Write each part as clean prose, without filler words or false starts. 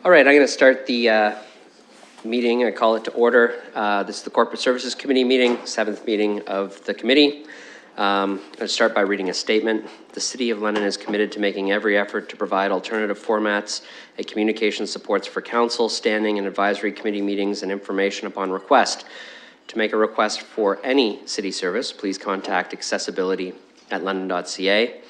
All right, I'm going to start the meeting. I call it to order. This is the Corporate Services Committee meeting, 7th meeting of the committee. I'm going to start by reading a statement. The City of London is committed to making every effort to provide alternative formats and communication supports for council, standing and advisory committee meetings and information upon request. To make a request for any city service, please contact accessibility@london.ca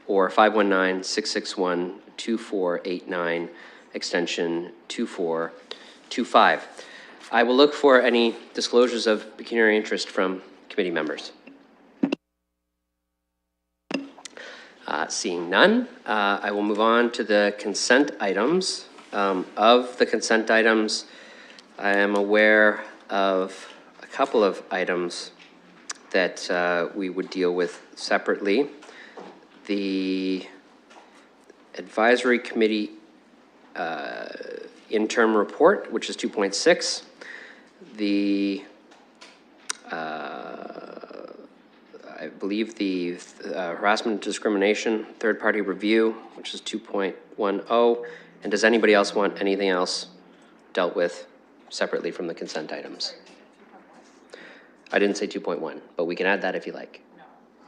or 519-661-2489, extension 2425. I will look for any disclosures of pecuniary interest from committee members. Seeing none, I will move on to the consent items. Of the consent items, I am aware of a couple of items that we would deal with separately. The advisory committee interim report, which is 2.6. The I believe the harassment and discrimination third-party review, which is 2.10. And does anybody else want anything else dealt with separately from the consent items? I didn't say 2.1, but we can add that if you like.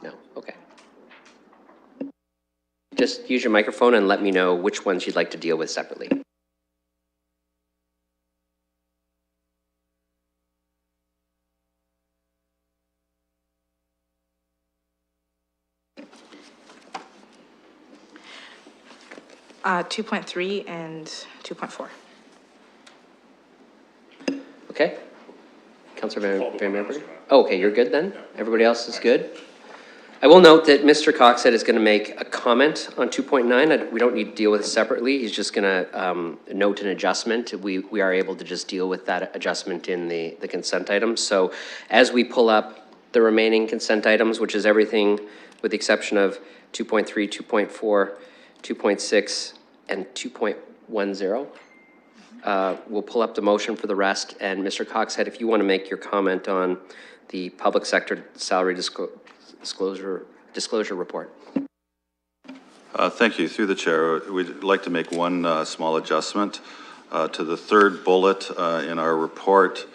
No? Okay. Just use your microphone and let me know which ones you'd like to deal with separately. Uh, 2.3 and 2.4. Okay. Councillor Van Meerberg? Oh, okay, you're good then? Everybody else is good? I will note that Mr. Coxhead is going to make a comment on 2.9. We don't need to deal with it separately. He's just going to note an adjustment. We are able to just deal with that adjustment in the consent items. So as we pull up the remaining consent items, which is everything with the exception of 2.3, 2.4, 2.6, and 2.10, we'll pull up the motion for the rest. And Mr. Coxhead, if you want to make your comment on the public sector salary disclosure report. Thank you. Through the chair, we'd like to make one small adjustment to the third bullet in our report.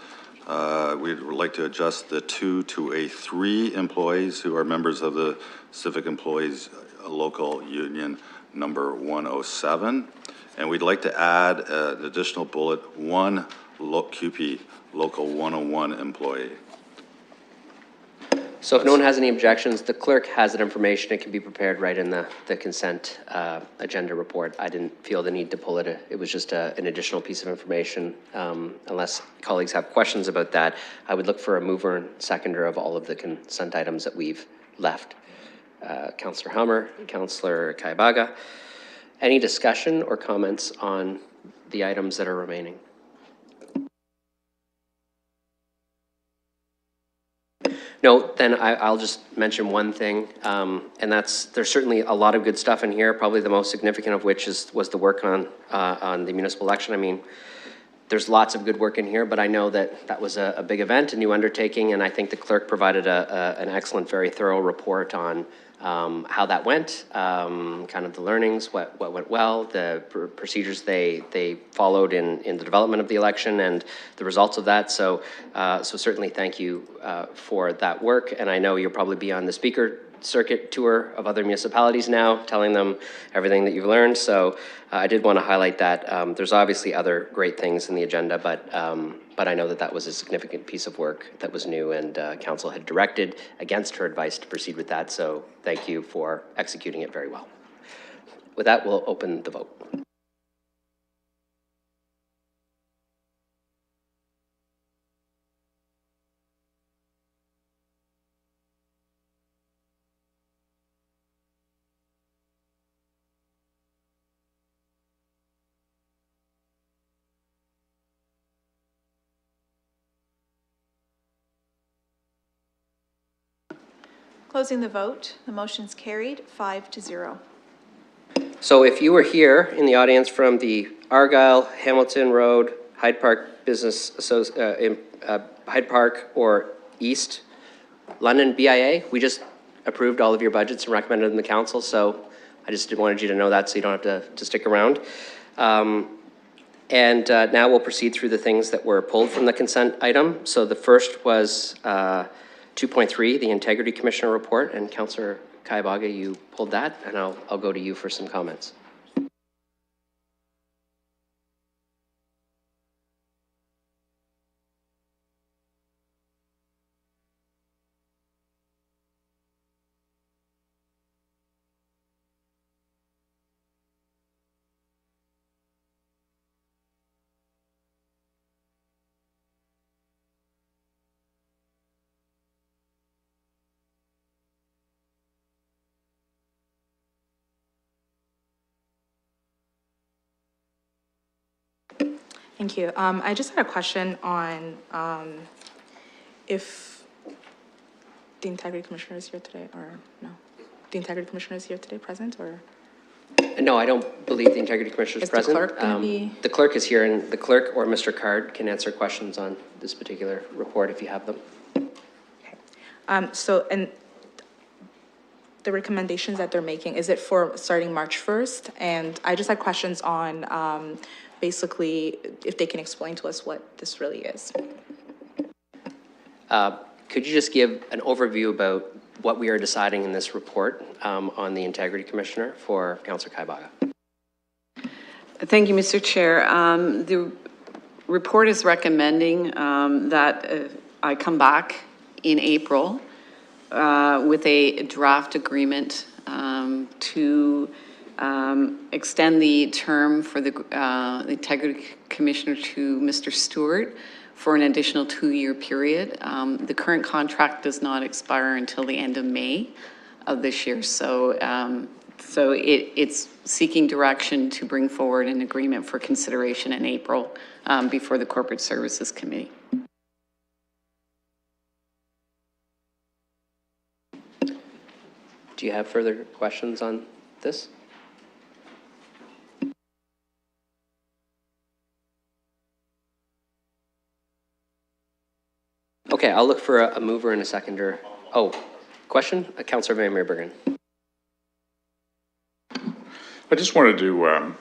We'd like to adjust the 2 to a 3 employees who are members of the Civic Employees Local Union number 107. And we'd like to add an additional bullet, 1 QP, Local 101 employee. So if no one has any objections, the clerk has that information. It can be prepared right in the consent agenda report. I didn't feel the need to pull it. It was just an additional piece of information. Unless colleagues have questions about that, I would look for a mover and seconder of all of the consent items that we've left. Councillor Hummer, Councillor Kaibaga. Any discussion or comments on the items that are remaining? No, then I'll just mention one thing, and that's there's certainly a lot of good stuff in here. Probably the most significant of which was the work on the municipal election. I mean, there's lots of good work in here, but I know that was a big event, a new undertaking, and I think the clerk provided an excellent, very thorough report on how that went, kind of the learnings, what went well, the procedures they followed in the development of the election and the results of that. So certainly thank you for that work. And I know you'll probably be on the speaker circuit tour of other municipalities now, telling them everything that you've learned. So I did want to highlight that. There's obviously other great things in the agenda, but I know that was a significant piece of work that was new, and council had directed against her advice to proceed with that. So thank you for executing it very well. With that, we'll open the vote. Closing the vote, the motion's carried 5-0. So if you were here in the audience from the Argyle, Hamilton Road, Hyde Park Hyde Park or East London BIA, we just approved all of your budgets and recommended them to the council. So I just wanted you to know that, so you don't have to stick around. Now we'll proceed through the things that were pulled from the consent item. So the first was 2.3, the Integrity Commissioner report, and Councillor Kaibaga, you pulled that, and I'll go to you for some comments. Thank you. I just had a question on if the Integrity Commissioner is here today, or no? The Integrity Commissioner is here today, present, or? No, I don't believe the Integrity Commissioner is Is the present. clerk gonna be- The clerk is here, and the clerk or Mr. Card can answer questions on this particular report if you have them. Okay. And the recommendations that they're making, is it for starting March 1st? And I just had questions on basically if they can explain to us what this really is. Could you just give an overview about what we are deciding in this report on the Integrity Commissioner for Councillor Kaibaga? Thank you, Mr. Chair. The report is recommending that I come back in April with a draft agreement to extend the term for the Integrity Commissioner to Mr. Stewart for an additional 2-year period. The current contract does not expire until the end of May of this year. So, it's seeking direction to bring forward an agreement for consideration in April before the Corporate Services Committee. Do you have further questions on this? Okay, I'll look for a mover and a seconder. Oh, question? Councillor Van Meerbergen. I just wanted to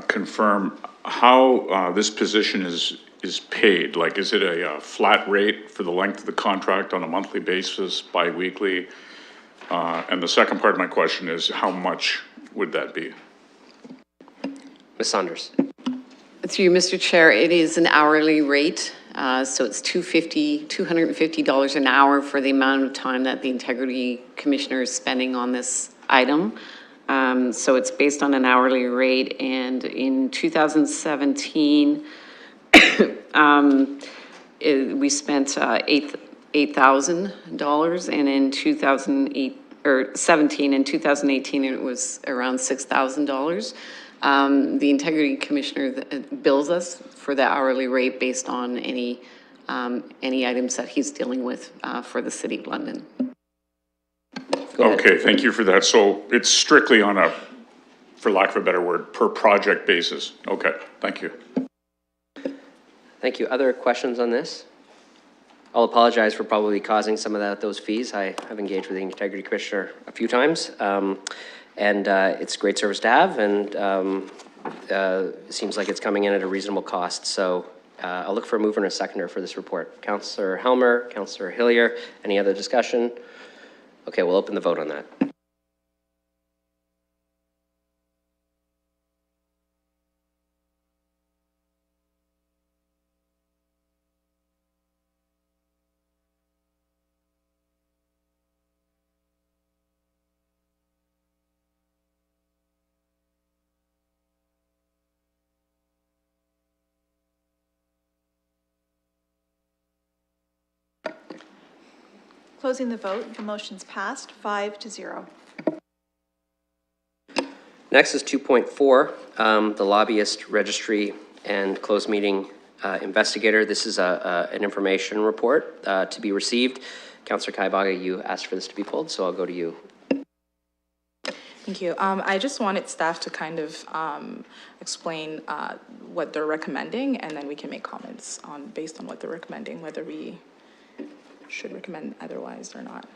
confirm how this position is paid. Like, is it a flat rate for the length of the contract on a monthly basis, bi-weekly? And the second part of my question is, how much would that be? Ms. Saunders. Through you, Mr. Chair, it is an hourly rate. So it's $250 an hour for the amount of time that the Integrity Commissioner is spending on this item. So it's based on an hourly rate, and in 2017, we spent $8,000, and in 2017 and 2018 it was around $6,000. The Integrity Commissioner bills us for the hourly rate based on any items that he's dealing with for the City of London. Okay, thank you for that. So it's strictly on a, for lack of a better word, per project basis. Okay, thank you. Thank you. Other questions on this? I'll apologize for probably causing some of those fees. I have engaged with the Integrity Commissioner a few times. It's great service to have, and it seems like it's coming in at a reasonable cost. So I'll look for a mover and a seconder for this report. Councillor Helmer, Councillor Hillier, any other discussion? Okay, we'll open the vote on that. Closing the vote, the motion's passed 5-0. Next is 2.4, the lobbyist registry and closed meeting investigator. This is an information report to be received. Councillor Kaibaga, you asked for this to be pulled, so I'll go to you. Thank you. I just wanted staff to kind of explain what they're recommending, and then we can make comments based on what they're recommending, whether we should recommend otherwise or not.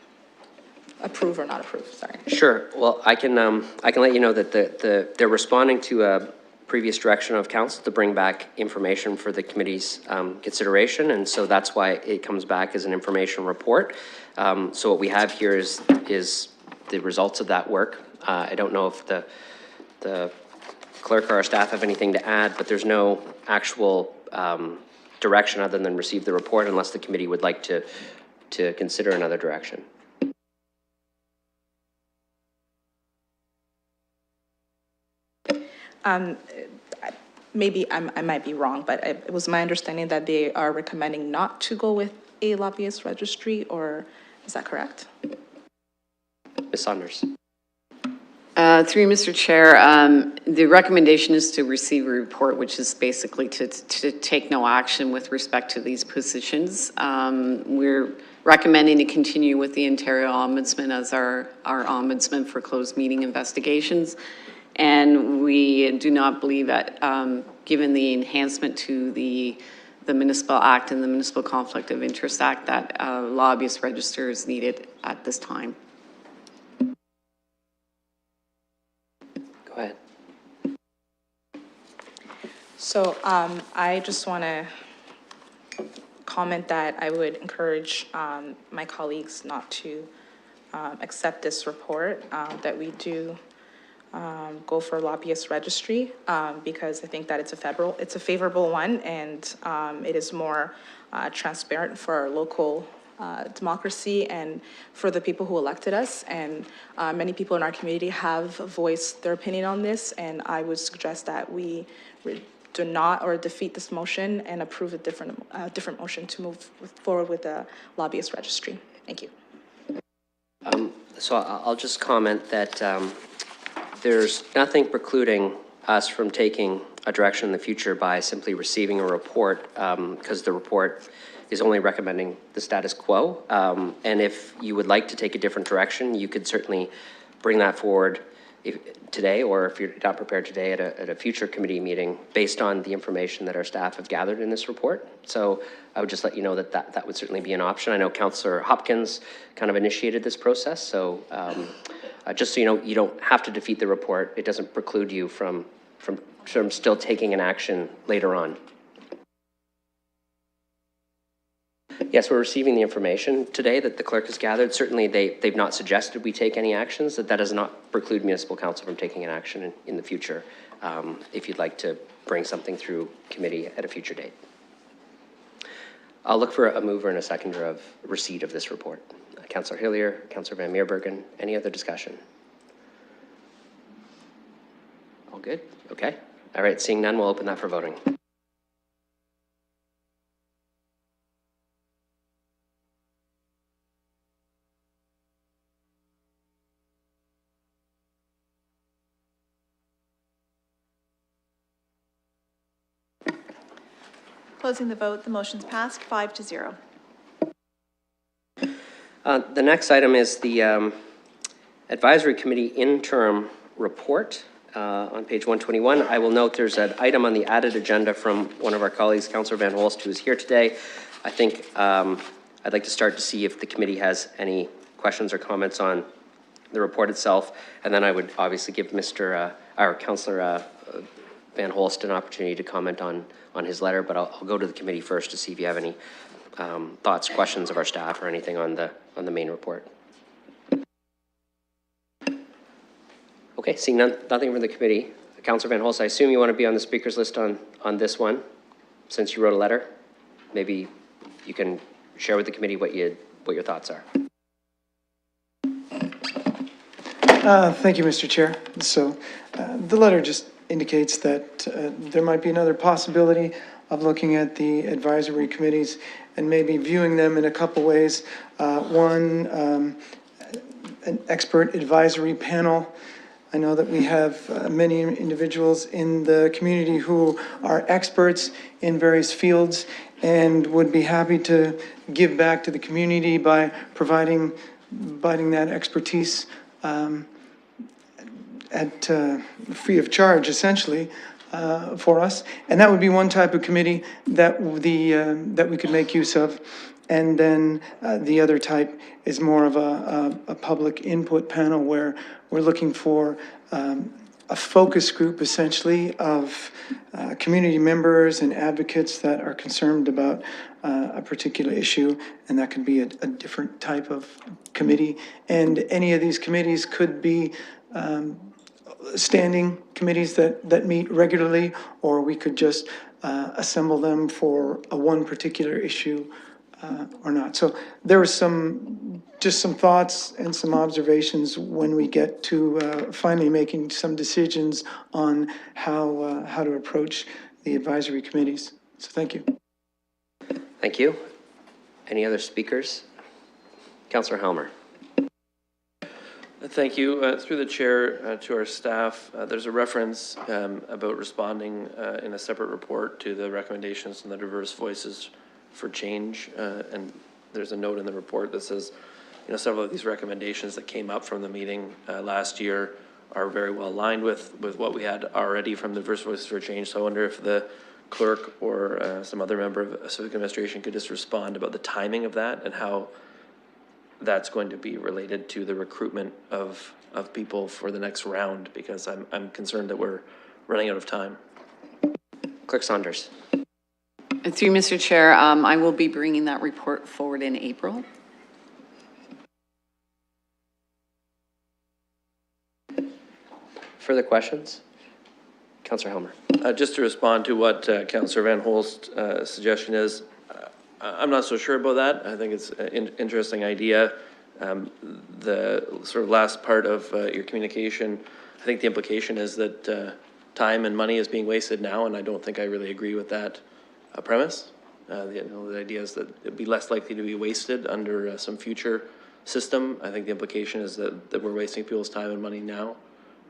Approve or not approve, sorry. Sure. Well, I can let you know that they're responding to a previous direction of council to bring back information for the committee's consideration, and so that's why it comes back as an information report. So what we have here is the results of that work. I don't know if the clerk or our staff have anything to add, but there's no actual direction other than receive the report unless the committee would like to consider another direction. Maybe I might be wrong, but it was my understanding that they are recommending not to go with a lobbyist registry, or is that correct? Ms. Saunders. Through you, Mr. Chair, the recommendation is to receive a report, which is basically to take no action with respect to these positions. We're recommending to continue with the Ontario Ombudsman as our ombudsman for closed meeting investigations. And we do not believe that, given the enhancement to the Municipal Act and the Municipal Conflict of Interest Act, that a lobbyist register is needed at this time. Go ahead. So I just want to comment that I would encourage my colleagues not to accept this report, that we do go for lobbyist registry, because I think that it's a favorable one, and it is more transparent for our local democracy and for the people who elected us. And many people in our community have voiced their opinion on this, and I would suggest that we do not or defeat this motion and approve a different motion to move forward with the lobbyist registry. Thank you. So I'll just comment that there's nothing precluding us from taking a direction in the future by simply receiving a report, because the report is only recommending the status quo. And if you would like to take a different direction, you could certainly bring that forward today, or if you're not prepared today, at a future committee meeting based on the information that our staff have gathered in this report. So I would just let you know that would certainly be an option. I know Councillor Hopkins kind of initiated this process, so just so you know, you don't have to defeat the report. It doesn't preclude you from still taking an action later on. Yes, we're receiving the information today that the clerk has gathered. Certainly, they've not suggested we take any actions. That does not preclude municipal council from taking an action in the future, if you'd like to bring something through committee at a future date. I'll look for a mover and a seconder of receipt of this report. Councillor Hillier, Councillor Van Meerbergen, any other discussion? All good? Okay. All right, seeing none, we'll open that for voting. Closing the vote, the motion's passed 5-0. The next item is the Advisory Committee interim report on page 121. I will note there's an item on the added agenda from one of our colleagues, Councillor Van Holst, who is here today. I think I'd like to start to see if the committee has any questions or comments on the report itself, and then I would obviously give our Councillor Van Holst an opportunity to comment on his letter, but I'll go to the committee first to see if you have any thoughts, questions of our staff, or anything on the main report. Okay, seeing nothing from the committee. Councillor Van Holst, I assume you want to be on the speakers list on this one, since you wrote a letter. Maybe you can share with the committee what your thoughts are. Thank you, Mr. Chair. So the letter just indicates that there might be another possibility of looking at the advisory committees and maybe viewing them in a couple ways. One, an expert advisory panel. I know that we have many individuals in the community who are experts in various fields and would be happy to give back to the community by providing that expertise at free of charge, essentially, for us. And that would be one type of committee that we could make use of. And then the other type is more of a public input panel where we're looking for a focus group essentially of community members and advocates that are concerned about a particular issue, and that could be a different type of committee. And any of these committees could be standing committees that meet regularly, or we could just assemble them for one particular issue or not. So there were just some thoughts and some observations when we get to finally making some decisions on how to approach the advisory committees. So thank you. Thank you. Any other speakers? Councillor Helmer. Thank you. Through the chair to our staff, there's a reference about responding in a separate report to the recommendations from the Diverse Voices for Change. And there's a note in the report that says, several of these recommendations that came up from the meeting last year are very well aligned with what we had already from the Diverse Voices for Change. So I wonder if the clerk or some other member of civic administration could just respond about the timing of that and how that's going to be related to the recruitment of people for the next round, because I'm concerned that we're running out of time. Clerk Saunders. Through Mr. Chair, I will be bringing that report forward in April. Further questions? Councillor Helmer. Just to respond to what Councillor Van Holst's suggestion is, I'm not so sure about that. I think it's an interesting idea. The sort of last part of your communication, I think the implication is that time and money is being wasted now, and I don't think I really agree with that premise. The idea is that it'd be less likely to be wasted under some future system. I think the implication is that we're wasting people's time and money now,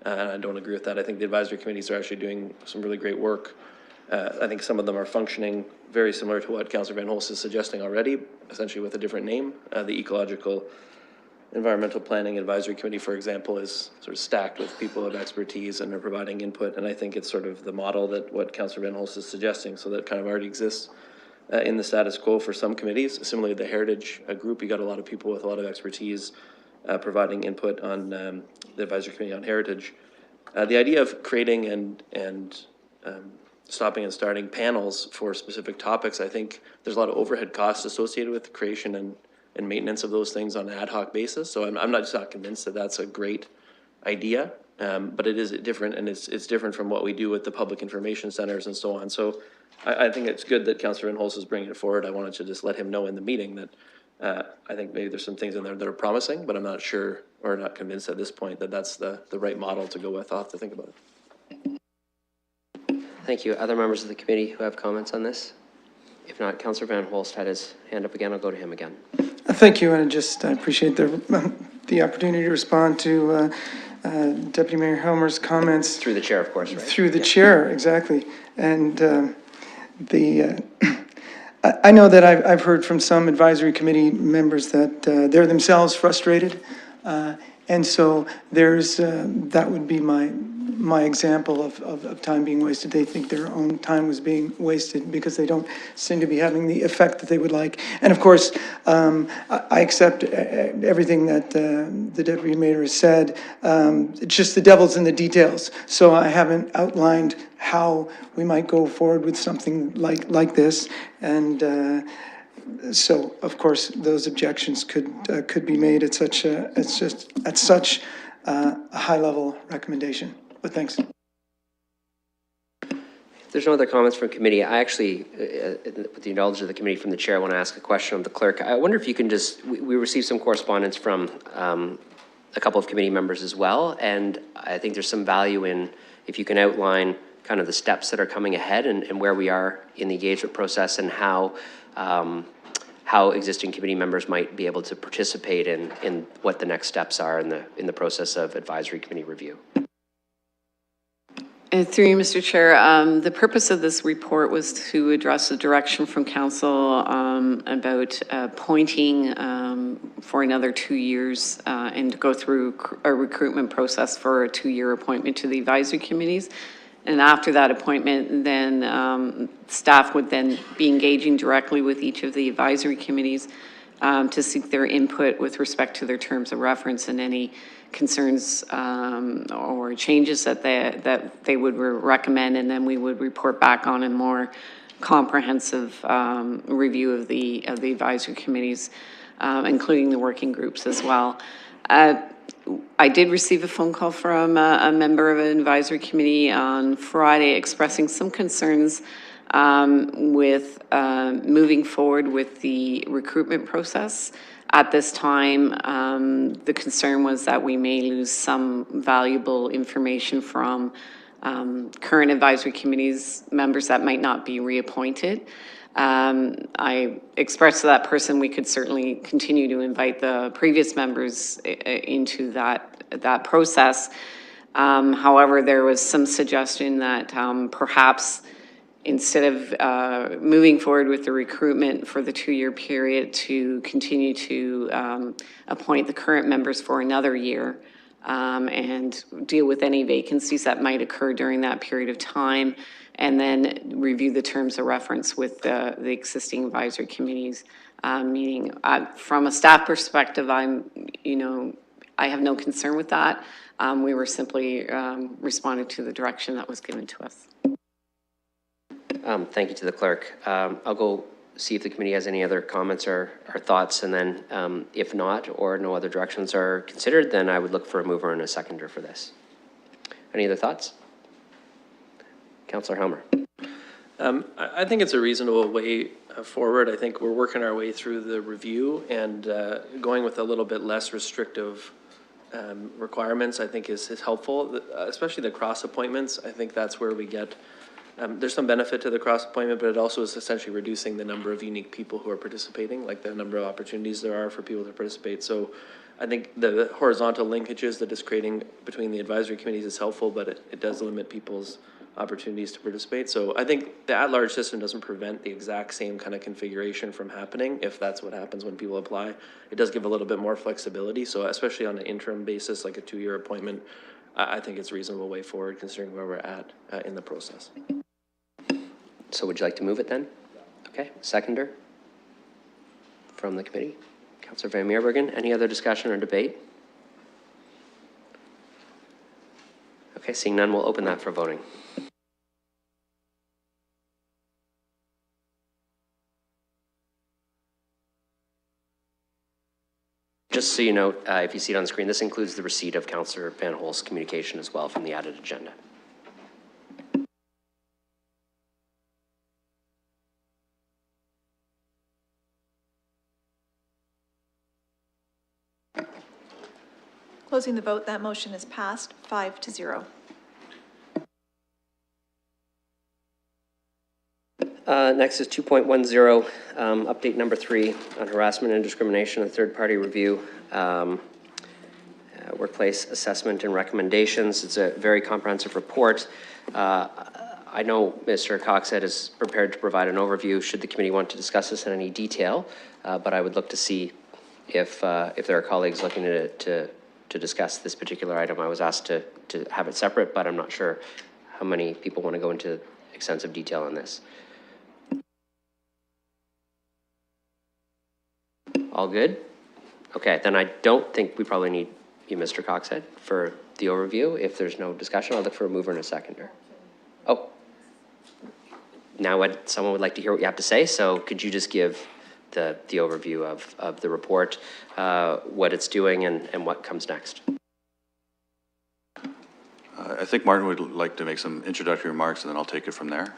and I don't agree with that. I think the advisory committees are actually doing some really great work. I think some of them are functioning very similar to what Councillor Van Holst is suggesting already, essentially with a different name. The Ecological Environmental Planning Advisory Committee, for example, is sort of stacked with people of expertise and are providing input. And I think it's sort of the model that what Councillor Van Holst is suggesting. So that kind of already exists in the status quo for some committees. Similarly, the Heritage Group, you got a lot of people with a lot of expertise providing input on the Advisory Committee on Heritage. The idea of creating and stopping and starting panels for specific topics, I think there's a lot of overhead costs associated with the creation and maintenance of those things on an ad hoc basis. So I'm not convinced that that's a great idea, but it is different, and it's different from what we do with the public information centers and so on. So I think it's good that Councillor Van Holst is bringing it forward. I wanted to just let him know in the meeting that I think maybe there's some things in there that are promising, but I'm not sure or not convinced at this point that that's the right model to go with. I'll have to think about it. Thank you. Other members of the committee who have comments on this? If not, Councillor Van Holst had his hand up again. I'll go to him again. Thank you, and I appreciate the opportunity to respond to Deputy Mayor Helmer's comments. Through the chair, of course, right? Through the chair, exactly. And I know that I've heard from some advisory committee members that they're themselves frustrated. And so that would be my example of time being wasted. They think their own time was being wasted because they don't seem to be having the effect that they would like. And of course, I accept everything that the Deputy Mayor has said. It's just the devil's in the details. So I haven't outlined how we might go forward with something like this. And so, of course, those objections could be made at such a high-level recommendation. But thanks. If there's no other comments from committee, I actually, with the knowledge of the committee from the chair, I want to ask a question of the clerk. I wonder if you can we received some correspondence from a couple of committee members as well, and I think there's some value in if you can outline kind of the steps that are coming ahead and where we are in the engagement process and how existing committee members might be able to participate in what the next steps are in the process of advisory committee review. Through you, Mr. Chair, the purpose of this report was to address the direction from council about appointing for another 2 years and to go through a recruitment process for a 2-year appointment to the advisory committees. And after that appointment, then staff would then be engaging directly with each of the advisory committees to seek their input with respect to their terms of reference and any concerns or changes that they would recommend, and then we would report back on a more comprehensive review of the advisory committees, including the working groups as well. I did receive a phone call from a member of an advisory committee on Friday expressing some concerns with moving forward with the recruitment process. At this time, the concern was that we may lose some valuable information from current advisory committees members that might not be reappointed. I expressed to that person we could certainly continue to invite the previous members into that process. However, there was some suggestion that perhaps instead of moving forward with the recruitment for the 2-year period, to continue to appoint the current members for another year and deal with any vacancies that might occur during that period of time, and then review the terms of reference with the existing advisory committees. Meaning, from a staff perspective, I have no concern with that. We were simply responding to the direction that was given to us. Thank you to the clerk. I'll go see if the committee has any other comments or thoughts, and then if not, or no other directions are considered, then I would look for a mover and a seconder for this. Any other thoughts? Councillor Helmer. I think it's a reasonable way forward. I think we're working our way through the review, and going with a little bit less restrictive requirements, I think is helpful, especially the cross appointments. I think that's where we get, there's some benefit to the cross appointment, but it also is essentially reducing the number of unique people who are participating, like the number of opportunities there are for people to participate. So I think the horizontal linkages that is creating between the advisory committees is helpful, but it does limit people's opportunities to participate. So I think the at-large system doesn't prevent the exact same kind of configuration from happening if that's what happens when people apply. It does give a little bit more flexibility. So especially on an interim basis, like a 2-year appointment, I think it's a reasonable way forward considering where we're at in the process. So would you like to move it then? Okay, seconder from the committee. Councillor Van Meerbergen, any other discussion or debate? Okay, seeing none, we'll open that for voting. Just so you know, if you see it on the screen, this includes the receipt of Councillor Van Holst's communication as well from the added agenda. Closing the vote, that motion is passed 5-0. Next is 2.10, update number 3 on harassment and discrimination and third-party review, workplace assessment and recommendations. It's a very comprehensive report. I know Mr. Coxhead is prepared to provide an overview should the committee want to discuss this in any detail, but I would look to see if there are colleagues looking to discuss this particular item. I was asked to have it separate, but I'm not sure how many people want to go into extensive detail on this. All good? Okay, then I don't think we probably need you, Mr. Coxhead, for the overview. If there's no discussion, I'll look for a mover and a seconder. Oh, now someone would like to hear what you have to say, so could you just give the overview of the report, what it's doing and what comes next? I think Martin would like to make some introductory remarks, and then I'll take it from there.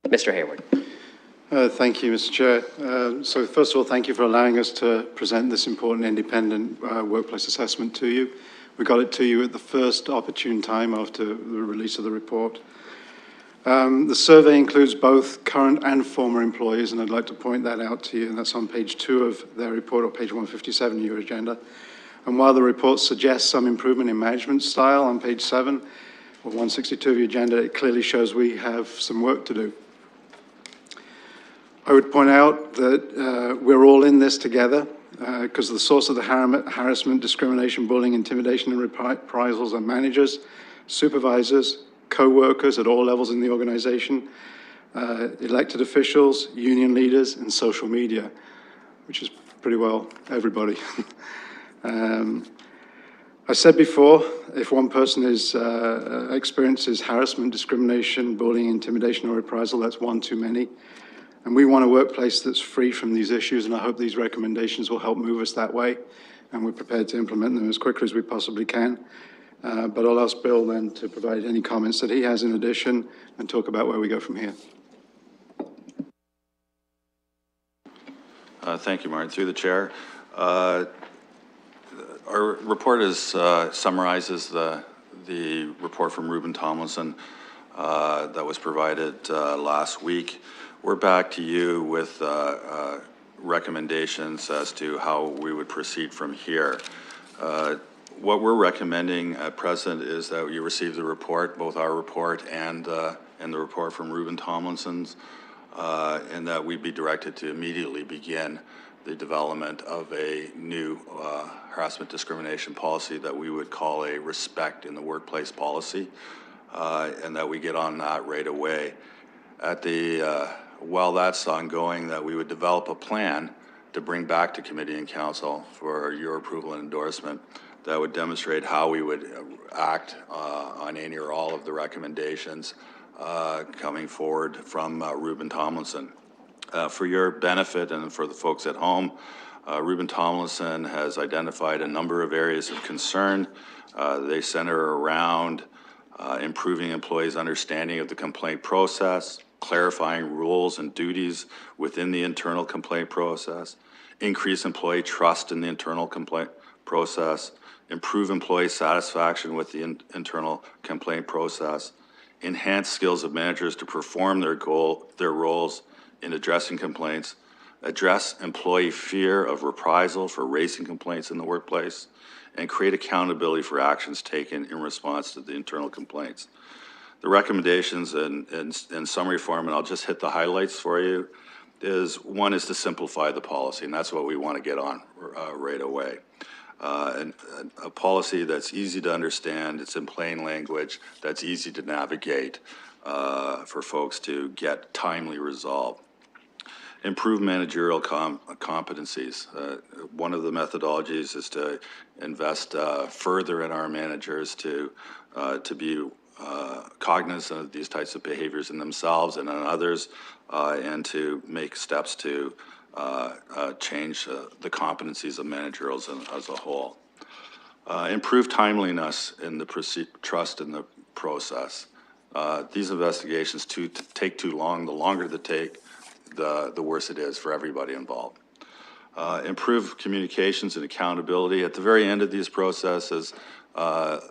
Mr. Hayward. Thank you, Mr. Chair. So first of all, thank you for allowing us to present this important independent workplace assessment to you. We got it to you at the first opportune time after the release of the report. The survey includes both current and former employees, and I'd like to point that out to you, and that's on page 2 of their report, or page 157 of your agenda. And while the report suggests some improvement in management style on page 7, or 162 of your agenda, it clearly shows we have some work to do. I would point out that we're all in this together because the source of the harassment, discrimination, bullying, intimidation, and reprisals are managers, supervisors, co-workers at all levels in the organization, elected officials, union leaders, and social media, which is pretty well everybody. I said before, if one person experiences harassment, discrimination, bullying, intimidation, or reprisal, that's one too many. And we want a workplace that's free from these issues, and I hope these recommendations will help move us that way, and we're prepared to implement them as quickly as we possibly can. But I'll ask Bill then to provide any comments that he has in addition and talk about where we go from here. Thank you, Martin. Through the chair. Our report summarizes the report from Reuben Tomlinson that was provided last week. We're back to you with recommendations as to how we would proceed from here. What we're recommending at present is that you receive the report, both our report and the report from Reuben Tomlinson's, and that we be directed to immediately begin the development of a new harassment discrimination policy that we would call a respect in the workplace policy, and that we get on that right away. While that's ongoing, that we would develop a plan to bring back to committee and council for your approval and endorsement that would demonstrate how we would act on any or all of the recommendations coming forward from Reuben Tomlinson. For your benefit and for the folks at home, Reuben Tomlinson has identified a number of areas of concern. They center around improving employees' understanding of the complaint process, clarifying rules and duties within the internal complaint process, increase employee trust in the internal complaint process, improve employee satisfaction with the internal complaint process, enhance skills of managers to perform their roles in addressing complaints, address employee fear of reprisal for raising complaints in the workplace, and create accountability for actions taken in response to the internal complaints. The recommendations in summary form, and I'll just hit the highlights for you, one is to simplify the policy, and that's what we want to get on right away. And a policy that's easy to understand, it's in plain language, that's easy to navigate for folks to get timely resolve. Improve managerial competencies. One of the methodologies is to invest further in our managers to be cognizant of these types of behaviors in themselves and in others, and to make steps to change the competencies of managerials as a whole. Improve timeliness in the trust in the process. These investigations take too long. The longer they take, the worse it is for everybody involved. Improve communications and accountability. At the very end of these processes,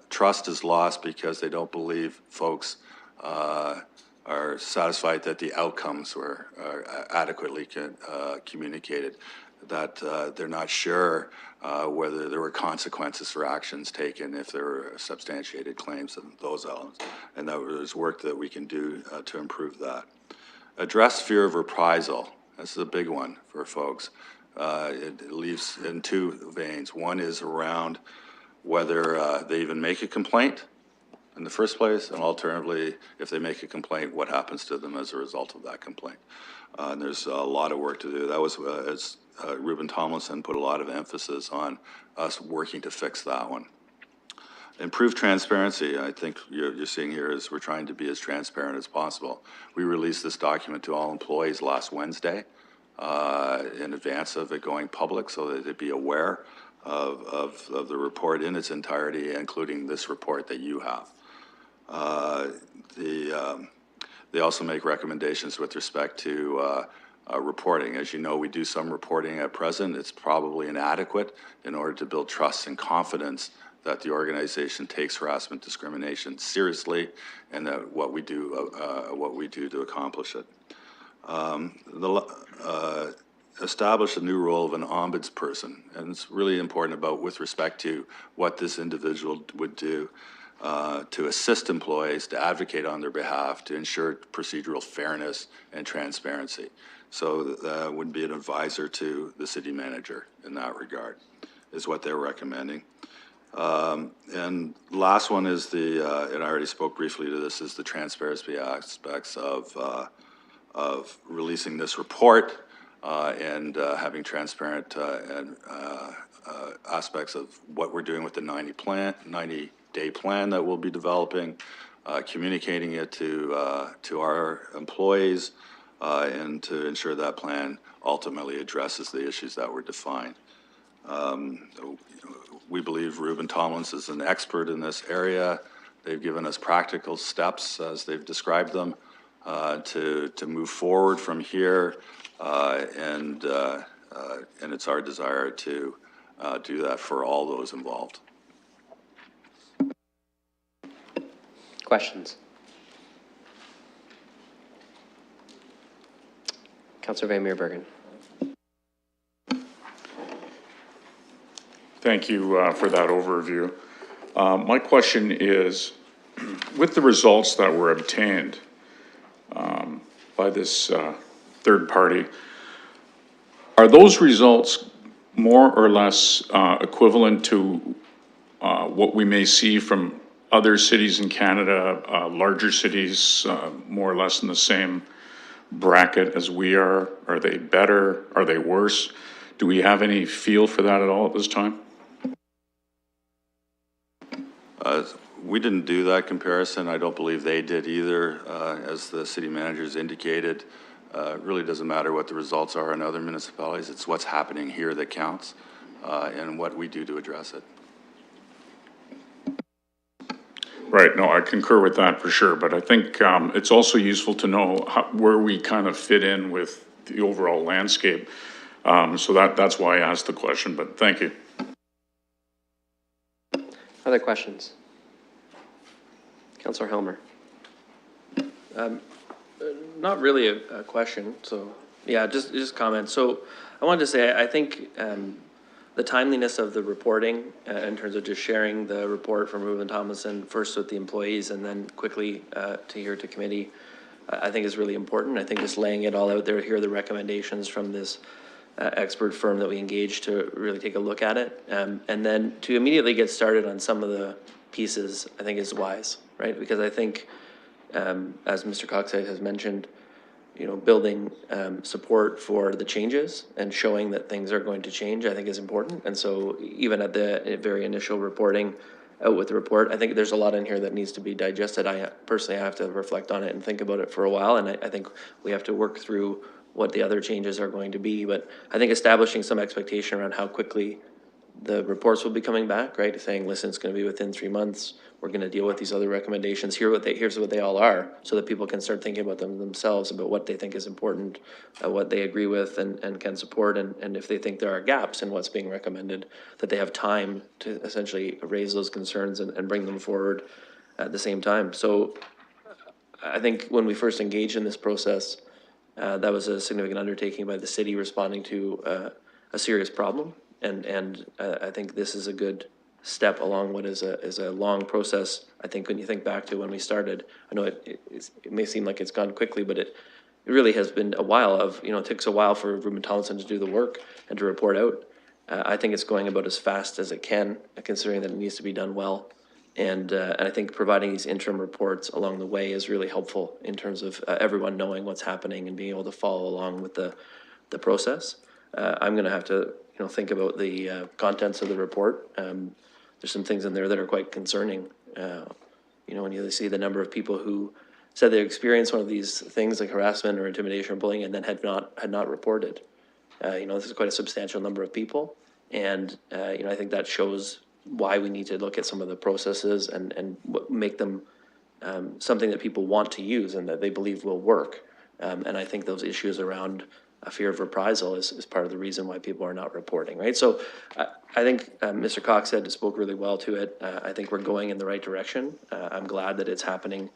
trust is lost because they don't believe folks are satisfied that the outcomes were adequately communicated, that they're not sure whether there were consequences for actions taken if there were substantiated claims and those elements, and that there's work that we can do to improve that. Address fear of reprisal. This is a big one for folks. It leaves in two veins. One is around whether they even make a complaint in the first place, and alternatively, if they make a complaint, what happens to them as a result of that complaint. And there's a lot of work to do. That was, as Reuben Tomlinson put a lot of emphasis on us working to fix that one. Improve transparency. I think you're seeing here is we're trying to be as transparent as possible. We released this document to all employees last Wednesday in advance of it going public so that they'd be aware of the report in its entirety, including this report that you have. They also make recommendations with respect to reporting. As you know, we do some reporting at present. It's probably inadequate in order to build trust and confidence that the organization takes harassment discrimination seriously, and that what we do to accomplish it. Establish a new role of an ombudsperson, and it's really important about with respect to what this individual would do to assist employees, to advocate on their behalf, to ensure procedural fairness and transparency. So that would be an advisor to the city manager in that regard, is what they're recommending. And last one is and I already spoke briefly to this, is the transparency aspects of releasing this report and having transparent aspects of what we're doing with the 90-day plan that we'll be developing, communicating it to our employees, and to ensure that plan ultimately addresses the issues that were defined. We believe Ruben Tomlins is an expert in this area. They've given us practical steps, as they've described them, to move forward from here, and it's our desire to do that for all those involved. Questions? Councillor Van Meerbergen. Thank you for that overview. My question is, with the results that were obtained by this third party, are those results more or less equivalent to what we may see from other cities in Canada, larger cities, more or less in the same bracket as we are? Are they better? Are they worse? Do we have any feel for that at all at this time? We didn't do that comparison. I don't believe they did either. As the city managers indicated, it really doesn't matter what the results are in other municipalities. It's what's happening here that counts, and what we do to address it. Right, no, I concur with that for sure, but I think it's also useful to know where we kind of fit in with the overall landscape. So that's why I asked the question, but thank you. Other questions? Councillor Helmer. Not really a question, so, yeah, just comment. So I wanted to say, I think the timeliness of the reporting in terms of just sharing the report from Ruben Tomlinson first with the employees and then quickly to committee, I think is really important. I think just laying it all out there, here are the recommendations from this expert firm that we engaged to really take a look at it. And then to immediately get started on some of the pieces, I think is wise, right? Because I think, as Mr. Coxhead has mentioned, you know, building support for the changes and showing that things are going to change, I think is important. And so even at the very initial reporting out with the report, I think there's a lot in here that needs to be digested. I personally have to reflect on it and think about it for a while. And I think we have to work through what the other changes are going to be. But I think establishing some expectation around how quickly the reports will be coming back, right? Saying, listen, it's going to be within 3 months. We're going to deal with these other recommendations. Here's what they all are, so that people can start thinking about them themselves, about what they think is important, what they agree with and can support, and if they think there are gaps in what's being recommended, that they have time to essentially raise those concerns and bring them forward at the same time. So I think when we first engaged in this process, that was a significant undertaking by the city responding to a serious problem. And I think this is a good step along what is a long process. I think when you think back to when we started, I know it may seem like it's gone quickly, but it really has been a while of, you know, it takes a while for Ruben Tomlinson to do the work and to report out. I think it's going about as fast as it can, considering that it needs to be done well. And I think providing these interim reports along the way is really helpful in terms of everyone knowing what's happening and being able to follow along with the process. I'm going to have to, you know, think about the contents of the report. There's some things in there that are quite concerning. You know, when you see the number of people who said they experienced one of these things like harassment or intimidation or bullying and then had not reported. You know, this is quite a substantial number of people. And, you know, I think that shows why we need to look at some of the processes and make them something that people want to use and that they believe will work. And I think those issues around a fear of reprisal is part of the reason why people are not reporting, right? So I think Mr. Cox spoke really well to it. I think we're going in the right direction. I'm glad that it's happening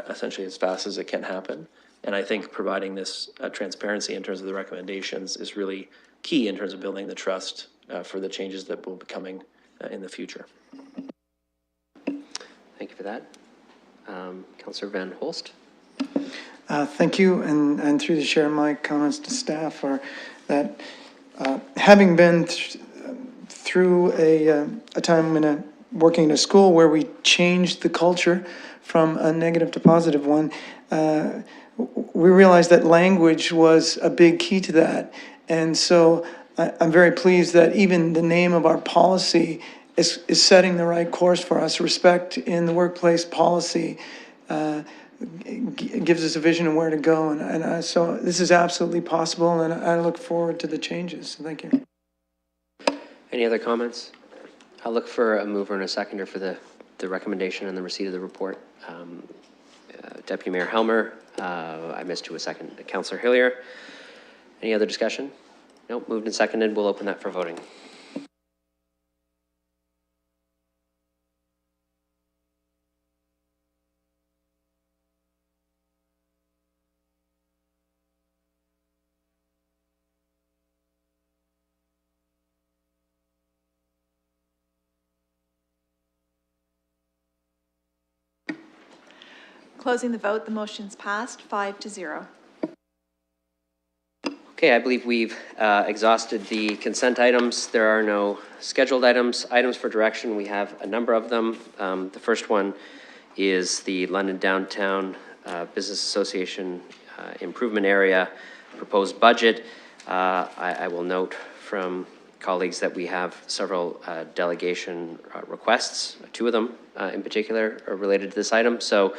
essentially as fast as it can happen. And I think providing this transparency in terms of the recommendations is really key in terms of building the trust for the changes that will be coming in the future. Thank you for that. Councillor Van Holst. Thank you, and through the chair, my comments to staff are that having been through a time working in a school where we changed the culture from a negative to positive one, we realized that language was a big key to that. And so I'm very pleased that even the name of our policy is setting the right course for us. Respect in the workplace policy gives us a vision of where to go. So this is absolutely possible, and I look forward to the changes. Thank you. Any other comments? I'll look for a mover and a seconder for the recommendation and the receipt of the report. Deputy Mayor Helmer, I missed who was second. Councillor Hillier. Any other discussion? Nope, moved and seconded. We'll open that for voting. Closing the vote, the motion's passed 5-0. Okay, I believe we've exhausted the consent items. There are no scheduled items. Items for direction, we have a number of them. The first one is the London Downtown Business Association Improvement Area proposed budget. I will note from colleagues that we have several delegation requests. Two of them in particular are related to this item. So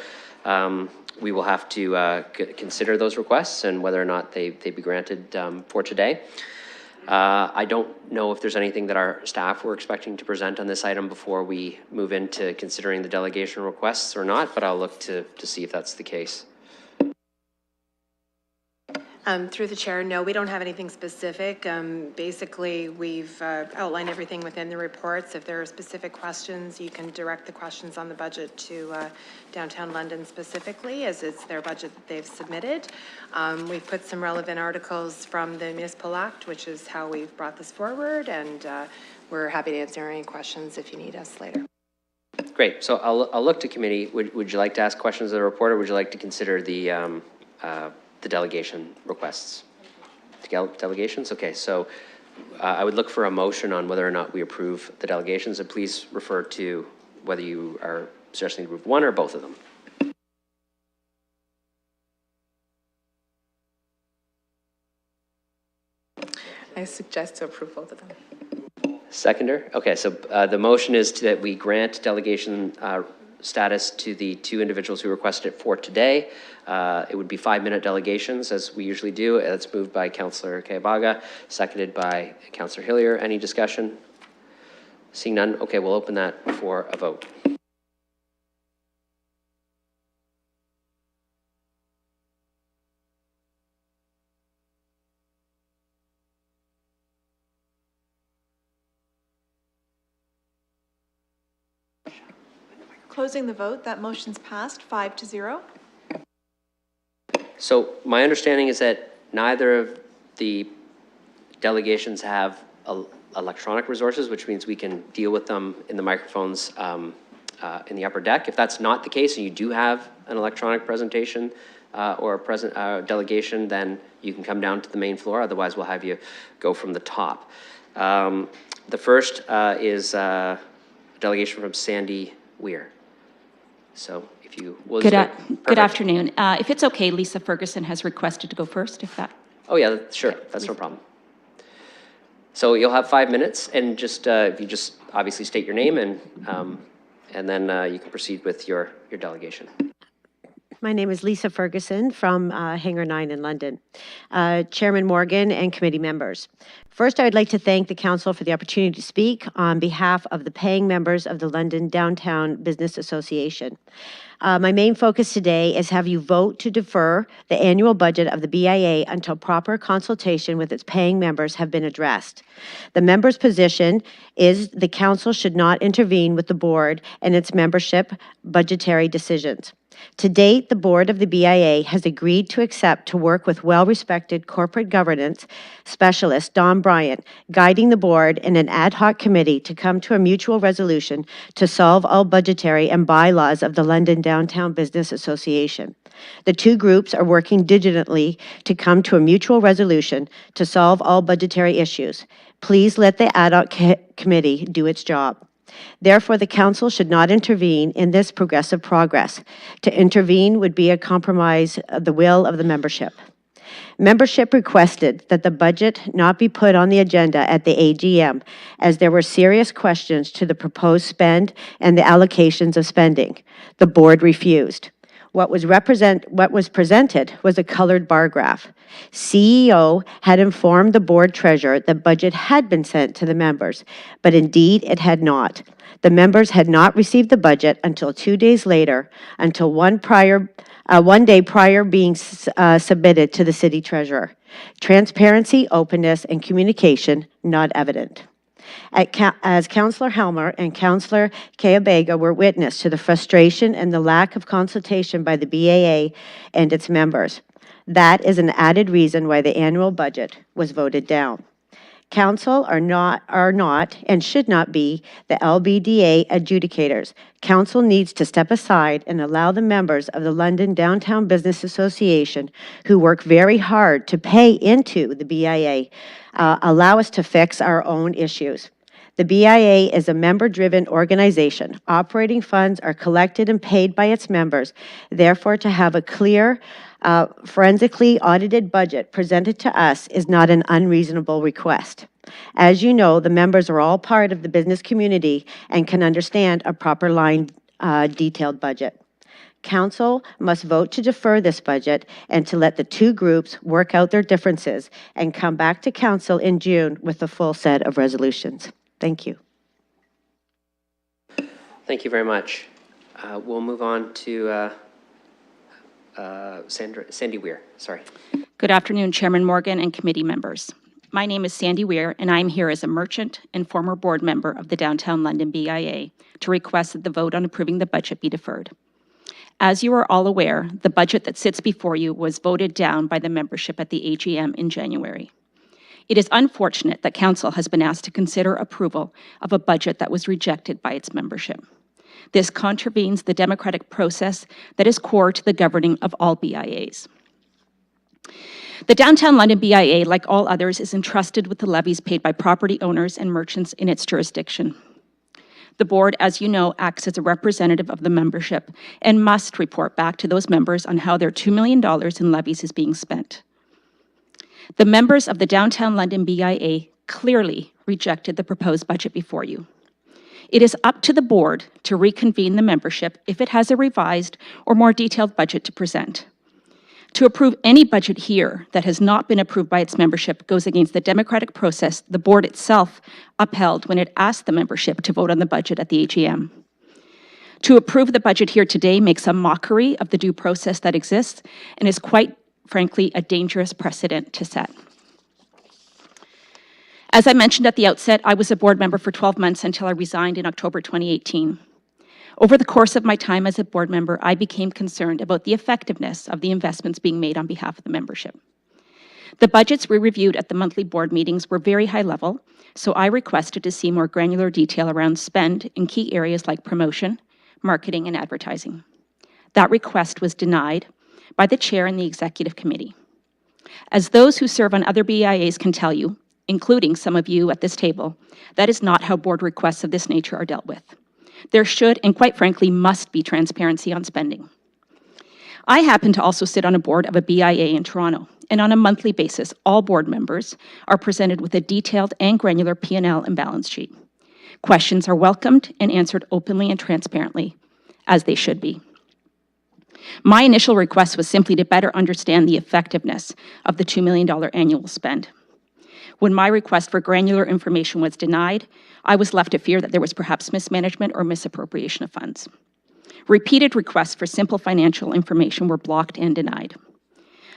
we will have to consider those requests and whether or not they be granted for today. I don't know if there's anything that our staff were expecting to present on this item before we move into considering the delegation requests or not, but I'll look to see if that's the case. Through the chair, no, we don't have anything specific. Basically, we've outlined everything within the reports. If there are specific questions, you can direct the questions on the budget to Downtown London specifically, as it's their budget that they've submitted. We've put some relevant articles from the Municipal Act, which is how we've brought this forward, and we're happy to answer any questions if you need us later. Great, so I'll look to committee. Would you like to ask questions of the report, or would you like to consider the delegation requests? Delegations? Okay, so I would look for a motion on whether or not we approve the delegations, and please refer to whether you are suggesting to approve one or both of them. I suggest to approve both of them. Seconder? Okay, so the motion is that we grant delegation status to the two individuals who requested it for today. It would be 5-minute delegations, as we usually do. That's moved by Councillor Kayabaga, seconded by Councillor Hillier. Any discussion? Seeing none, okay, we'll open that for a vote. Closing the vote, that motion's passed 5-0. So my understanding is that neither of the delegations have electronic resources, which means we can deal with them in the microphones in the upper deck. If that's not the case and you do have an electronic presentation or a delegation, then you can come down to the main floor. Otherwise, we'll have you go from the top. The first is a delegation from Sandy Weir. So if you will. Good afternoon. If it's okay, Lisa Ferguson has requested to go first, if that. Oh yeah, sure, that's no problem. So you'll have 5 minutes, and just if you just obviously state your name and then you can proceed with your delegation. My name is Lisa Ferguson from Hangar 9 in London. Chairman Morgan and committee members. First, I would like to thank the Council for the opportunity to speak on behalf of the paying members of the London Downtown Business Association. My main focus today is have you vote to defer the annual budget of the BIA until proper consultation with its paying members have been addressed. The members' position is the Council should not intervene with the board and its membership budgetary decisions. To date, the board of the BIA has agreed to accept to work with well-respected corporate governance specialist Don Bryant, guiding the board in an ad hoc committee to come to a mutual resolution to solve all budgetary and bylaws of the London Downtown Business Association. The two groups are working diligently to come to a mutual resolution to solve all budgetary issues. Please let the ad hoc committee do its job. Therefore, the council should not intervene in this progressive progress. To intervene would be a compromise of the will of the membership. Membership requested that the budget not be put on the agenda at the AGM, as there were serious questions to the proposed spend and the allocations of spending. The board refused. What was presented was a colored bar graph. CEO had informed the board treasurer that budget had been sent to the members, but indeed it had not. The members had not received the budget until 2 days later, until one day prior being submitted to the city treasurer. Transparency, openness, and communication not evident. As Councillor Helmer and Councillor Kayabaga were witness to the frustration and the lack of consultation by the BAA and its members. That is an added reason why the annual budget was voted down. Council are not and should not be the LBDA adjudicators. Council needs to step aside and allow the members of the London Downtown Business Association, who work very hard to pay into the BIA, allow us to fix our own issues. The BIA is a member-driven organization. Operating funds are collected and paid by its members. Therefore, to have a clear, forensically audited budget presented to us is not an unreasonable request. As you know, the members are all part of the business community and can understand a proper line detailed budget. Council must vote to defer this budget and to let the two groups work out their differences and come back to Council in June with a full set of resolutions. Thank you. Thank you very much. We'll move on to Sandy Weir. Sorry. Good afternoon, Chairman Morgan and committee members. My name is Sandy Weir, and I'm here as a merchant and former board member of the Downtown London BIA to request that the vote on approving the budget be deferred. As you are all aware, the budget that sits before you was voted down by the membership at the AGM in January. It is unfortunate that Council has been asked to consider approval of a budget that was rejected by its membership. This contravenes the democratic process that is core to the governing of all BIAs. The Downtown London BIA, like all others, is entrusted with the levies paid by property owners and merchants in its jurisdiction. The board, as you know, acts as a representative of the membership and must report back to those members on how their $2 million in levies is being spent. The members of the Downtown London BIA clearly rejected the proposed budget before you. It is up to the board to reconvene the membership if it has a revised or more detailed budget to present. To approve any budget here that has not been approved by its membership goes against the democratic process the board itself upheld when it asked the membership to vote on the budget at the AGM. To approve the budget here today makes a mockery of the due process that exists and is quite frankly a dangerous precedent to set. As I mentioned at the outset, I was a board member for 12 months until I resigned in October 2018. Over the course of my time as a board member, I became concerned about the effectiveness of the investments being made on behalf of the membership. The budgets we reviewed at the monthly board meetings were very high level, so I requested to see more granular detail around spend in key areas like promotion, marketing, and advertising. That request was denied by the chair and the executive committee. As those who serve on other BIAs can tell you, including some of you at this table, that is not how board requests of this nature are dealt with. There should, and quite frankly, must be transparency on spending. I happen to also sit on a board of a BIA in Toronto, and on a monthly basis, all board members are presented with a detailed and granular P&L and balance sheet. Questions are welcomed and answered openly and transparently, as they should be. My initial request was simply to better understand the effectiveness of the $2 million annual spend. When my request for granular information was denied, I was left to fear that there was perhaps mismanagement or misappropriation of funds. Repeated requests for simple financial information were blocked and denied.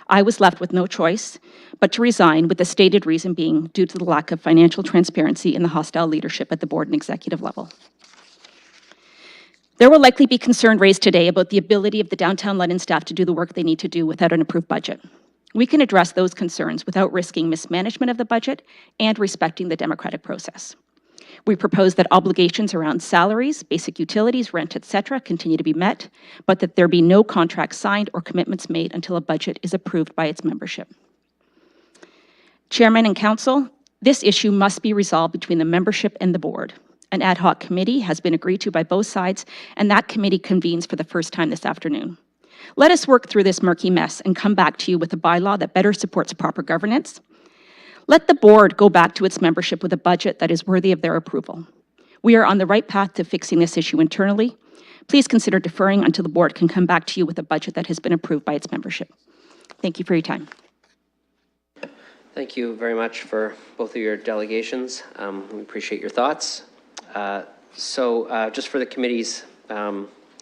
I was left with no choice but to resign, with the stated reason being due to the lack of financial transparency and the hostile leadership at the board and executive level. There will likely be concern raised today about the ability of the Downtown London staff to do the work they need to do without an approved budget. We can address those concerns without risking mismanagement of the budget and respecting the democratic process. We propose that obligations around salaries, basic utilities, rent, etc. continue to be met, but that there be no contracts signed or commitments made until a budget is approved by its membership. Chairman and Council, this issue must be resolved between the membership and the board. An ad hoc committee has been agreed to by both sides, and that committee convenes for the first time this afternoon. Let us work through this murky mess and come back to you with a bylaw that better supports proper governance. Let the board go back to its membership with a budget that is worthy of their approval. We are on the right path to fixing this issue internally. Please consider deferring until the board can come back to you with a budget that has been approved by its membership. Thank you for your time. Thank you very much for both of your delegations. We appreciate your thoughts. Just for the committee's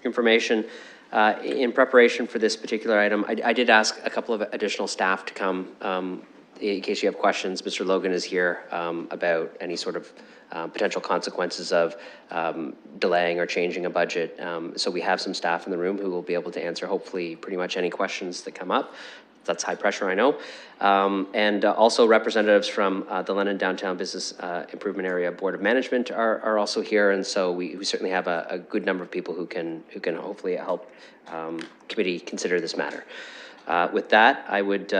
information, in preparation for this particular item, I did ask a couple of additional staff to come in case you have questions. Mr. Logan is here about any sort of potential consequences of delaying or changing a budget. So we have some staff in the room who will be able to answer hopefully pretty much any questions that come up. That's high pressure, I know. And also representatives from the London Downtown Business Improvement Area Board of Management are also here, and so we certainly have a good number of people who can hopefully help committee consider this matter. With that, I would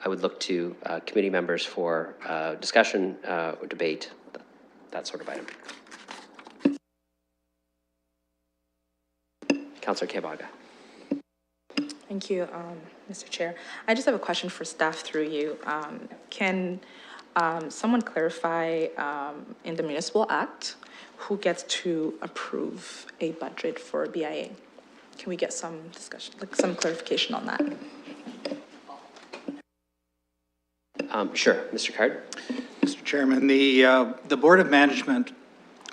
look to committee members for discussion or debate, that sort of item. Councillor Kevaga. Thank you, Mr. Chair. I just have a question for staff through you. Can someone clarify in the Municipal Act who gets to approve a budget for BIA? Can we get some discussion, like some clarification on that? Sure, Mr. Card. Mr. Chairman, the Board of Management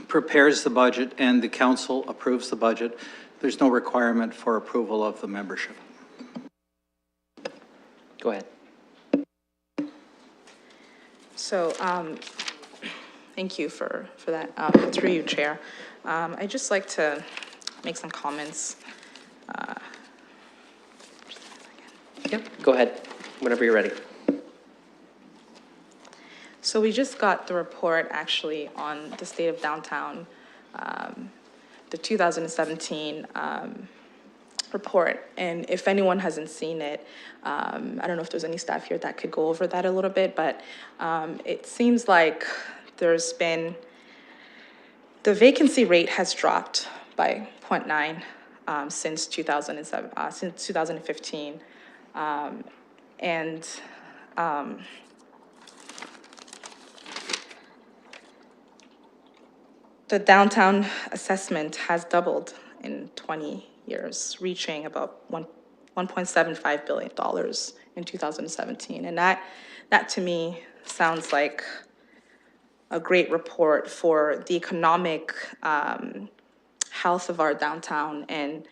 prepares the budget and the council approves the budget. There's no requirement for approval of the membership. Go ahead. So, thank you for that. Through you, Chair. I'd just like to make some comments. Yep, go ahead, whenever you're ready. So we just got the report actually on the state of downtown, the 2017 report. And if anyone hasn't seen it, I don't know if there's any staff here that could go over that a little bit, but it seems like there's been, the vacancy rate has dropped by 0.9 since 2007, since 2015. The downtown assessment has doubled in 20 years, reaching about $1.75 billion in 2017. And that to me sounds like a great report for the economic health of our downtown. And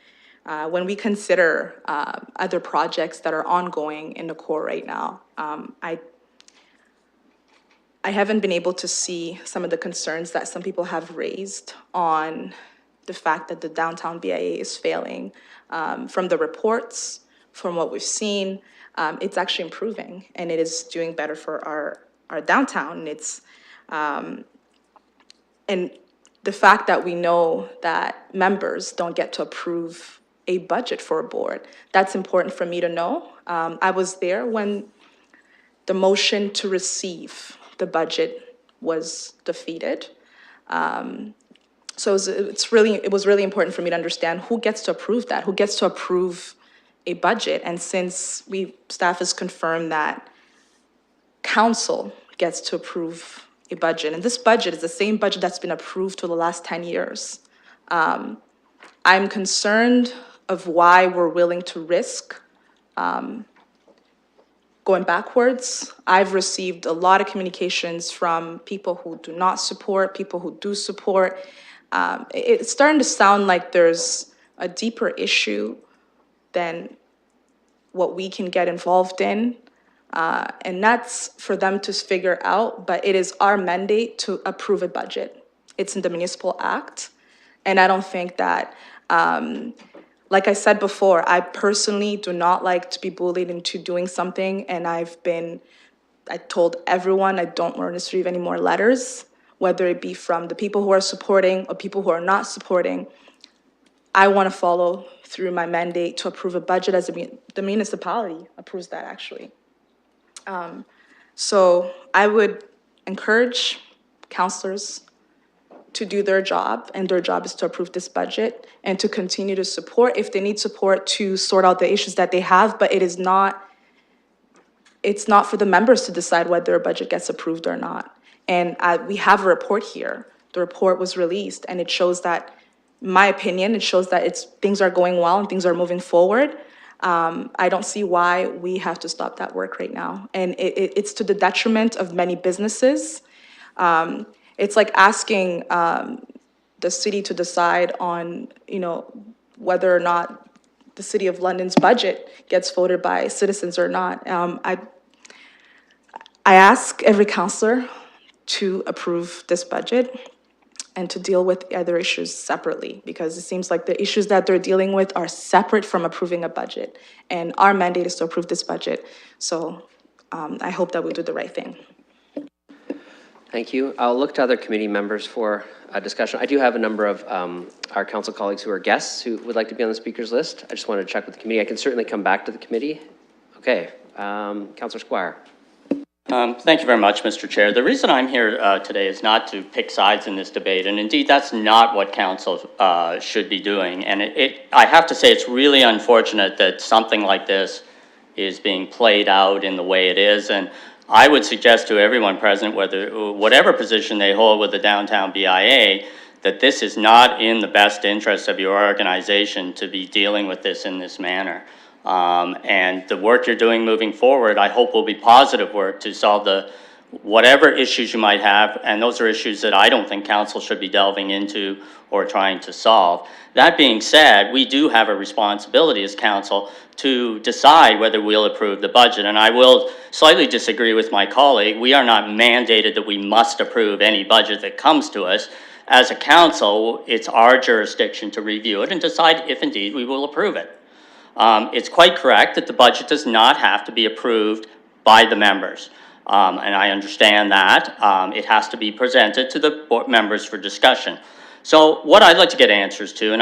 when we consider other projects that are ongoing in the core right now, I haven't been able to see some of the concerns that some people have raised on the fact that the downtown BIA is failing. From the reports, from what we've seen, it's actually improving and it is doing better for our downtown. And the fact that we know that members don't get to approve a budget for a board, that's important for me to know. I was there when the motion to receive the budget was defeated. So it was really important for me to understand who gets to approve that, who gets to approve a budget. And since staff has confirmed that council gets to approve a budget, and this budget is the same budget that's been approved for the last 10 years. I'm concerned of why we're willing to risk going backwards. I've received a lot of communications from people who do not support, people who do support. It's starting to sound like there's a deeper issue than what we can get involved in. And that's for them to figure out, but it is our mandate to approve a budget. It's in the Municipal Act. And I don't think that, like I said before, I personally do not like to be bullied into doing something. And I told everyone I don't want to receive any more letters, whether it be from the people who are supporting or people who are not supporting. I want to follow through my mandate to approve a budget as the municipality approves that actually. So I would encourage councillors to do their job, and their job is to approve this budget and to continue to support, if they need support, to sort out the issues that they have, but it's not for the members to decide whether a budget gets approved or not. And we have a report here. The report was released, and it shows that, in my opinion, it shows that things are going well and things are moving forward. I don't see why we have to stop that work right now. And it's to the detriment of many businesses. It's like asking the city to decide on, whether or not the City of London's budget gets voted by citizens or not. I ask every councillor to approve this budget and to deal with other issues separately, because it seems like the issues that they're dealing with are separate from approving a budget. And our mandate is to approve this budget. So I hope that we do the right thing. Thank you. I'll look to other committee members for a discussion. I do have a number of our council colleagues who are guests who would like to be on the speakers list. I just wanted to check with the committee. I can certainly come back to the committee. Okay, Councillor Squire. Thank you very much, Mr. Chair. The reason I'm here today is not to pick sides in this debate, and indeed that's not what council should be doing. And I have to say it's really unfortunate that something like this is being played out in the way it is. And I would suggest to everyone present, whatever position they hold with the downtown BIA, that this is not in the best interest of your organization to be dealing with this in this manner. And the work you're doing moving forward, I hope will be positive work to solve whatever issues you might have, and those are issues that I don't think council should be delving into or trying to solve. That being said, we do have a responsibility as council to decide whether we'll approve the budget, and I will slightly disagree with my colleague. We are not mandated that we must approve any budget that comes to us. As a council, it's our jurisdiction to review it and decide if indeed we will approve it. It's quite correct that the budget does not have to be approved by the members. And I understand that. It has to be presented to the board members for discussion. So what I'd like to get answers to, and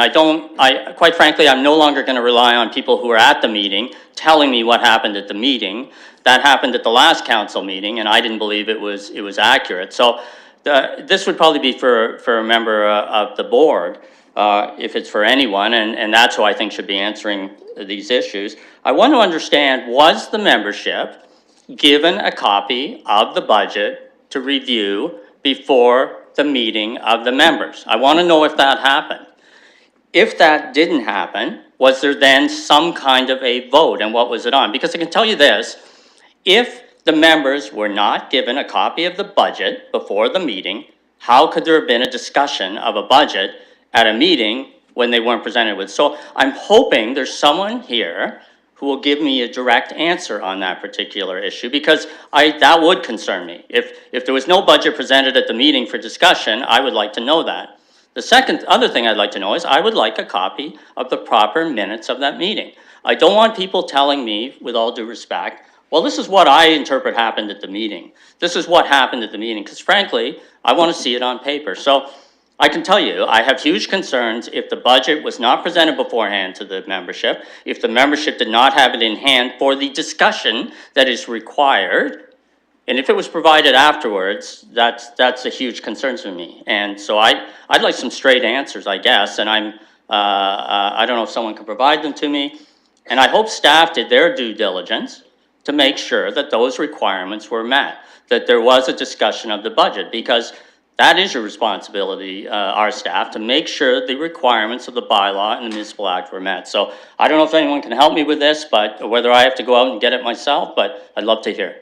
quite frankly, I'm no longer going to rely on people who are at the meeting telling me what happened at the meeting. That happened at the last council meeting, and I didn't believe it was accurate. So this would probably be for a member of the board, if it's for anyone, and that's who I think should be answering these issues. I want to understand, was the membership given a copy of the budget to review before the meeting of the members? I want to know if that happened. If that didn't happen, was there then some kind of a vote, and what was it on? Because I can tell you this, if the members were not given a copy of the budget before the meeting, how could there have been a discussion of a budget at a meeting when they weren't presented with? So I'm hoping there's someone here who will give me a direct answer on that particular issue, because that would concern me. If there was no budget presented at the meeting for discussion, I would like to know that. The other thing I'd like to know is I would like a copy of the proper minutes of that meeting. I don't want people telling me, with all due respect, well, this is what I interpret happened at the meeting. This is what happened at the meeting, because frankly, I want to see it on paper. So I can tell you, I have huge concerns if the budget was not presented beforehand to the membership, if the membership did not have it in hand for the discussion that is required, and if it was provided afterwards, that's a huge concern to me. And so I'd like some straight answers, I guess, and I don't know if someone can provide them to me. And I hope staff did their due diligence to make sure that those requirements were met, that there was a discussion of the budget, because that is your responsibility, our staff, to make sure the requirements of the bylaw and the municipal act were met. So I don't know if anyone can help me with this, but whether I have to go out and get it myself, but I'd love to hear.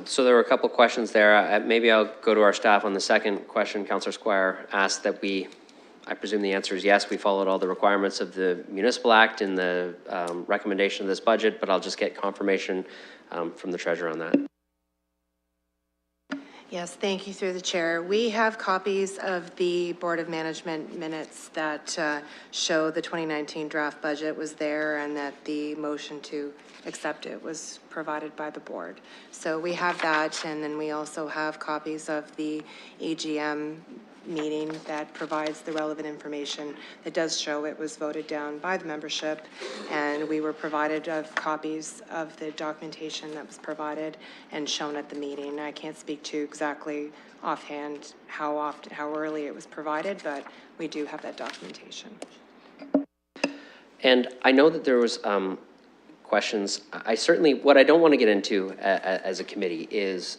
So there were a couple questions there. Maybe I'll go to our staff on the second question. Councillor Squire asked that I presume the answer is yes, we followed all the requirements of the Municipal Act in the recommendation of this budget, but I'll just get confirmation from the Treasurer on that. Yes, thank you through the chair. We have copies of the Board of Management minutes that show the 2019 draft budget was there and that the motion to accept it was provided by the board. So we have that, and then we also have copies of the AGM meeting that provides the relevant information that does show it was voted down by the membership, and we were provided of copies of the documentation that was provided and shown at the meeting. I can't speak to exactly offhand how early it was provided, but we do have that documentation. And I know that there was questions. I certainly, what I don't want to get into as a committee is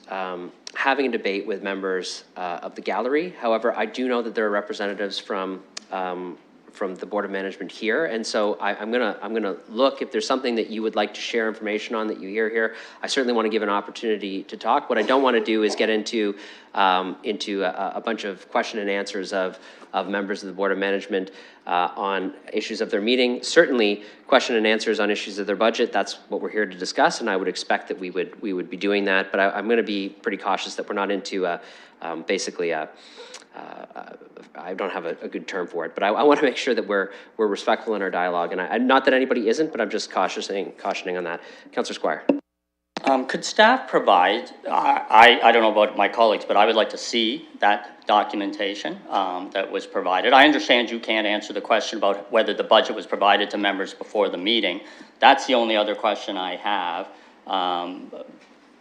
having a debate with members of the gallery. However, I do know that there are representatives from the Board of Management here, and so I'm gonna look if there's something that you would like to share information on that you hear here. I certainly want to give an opportunity to talk. What I don't want to do is get into a bunch of question and answers of members of the Board of Management on issues of their meeting. Certainly, question and answers on issues of their budget, that's what we're here to discuss, and I would expect that we would be doing that, but I'm going to be pretty cautious that we're not into basically I don't have a good term for it, but I want to make sure that we're respectful in our dialogue, and not that anybody isn't, but I'm just cautioning on that. Councillor Squire. Could staff provide, I don't know about my colleagues, but I would like to see that documentation that was provided. I understand you can't answer the question about whether the budget was provided to members before the meeting. That's the only other question I have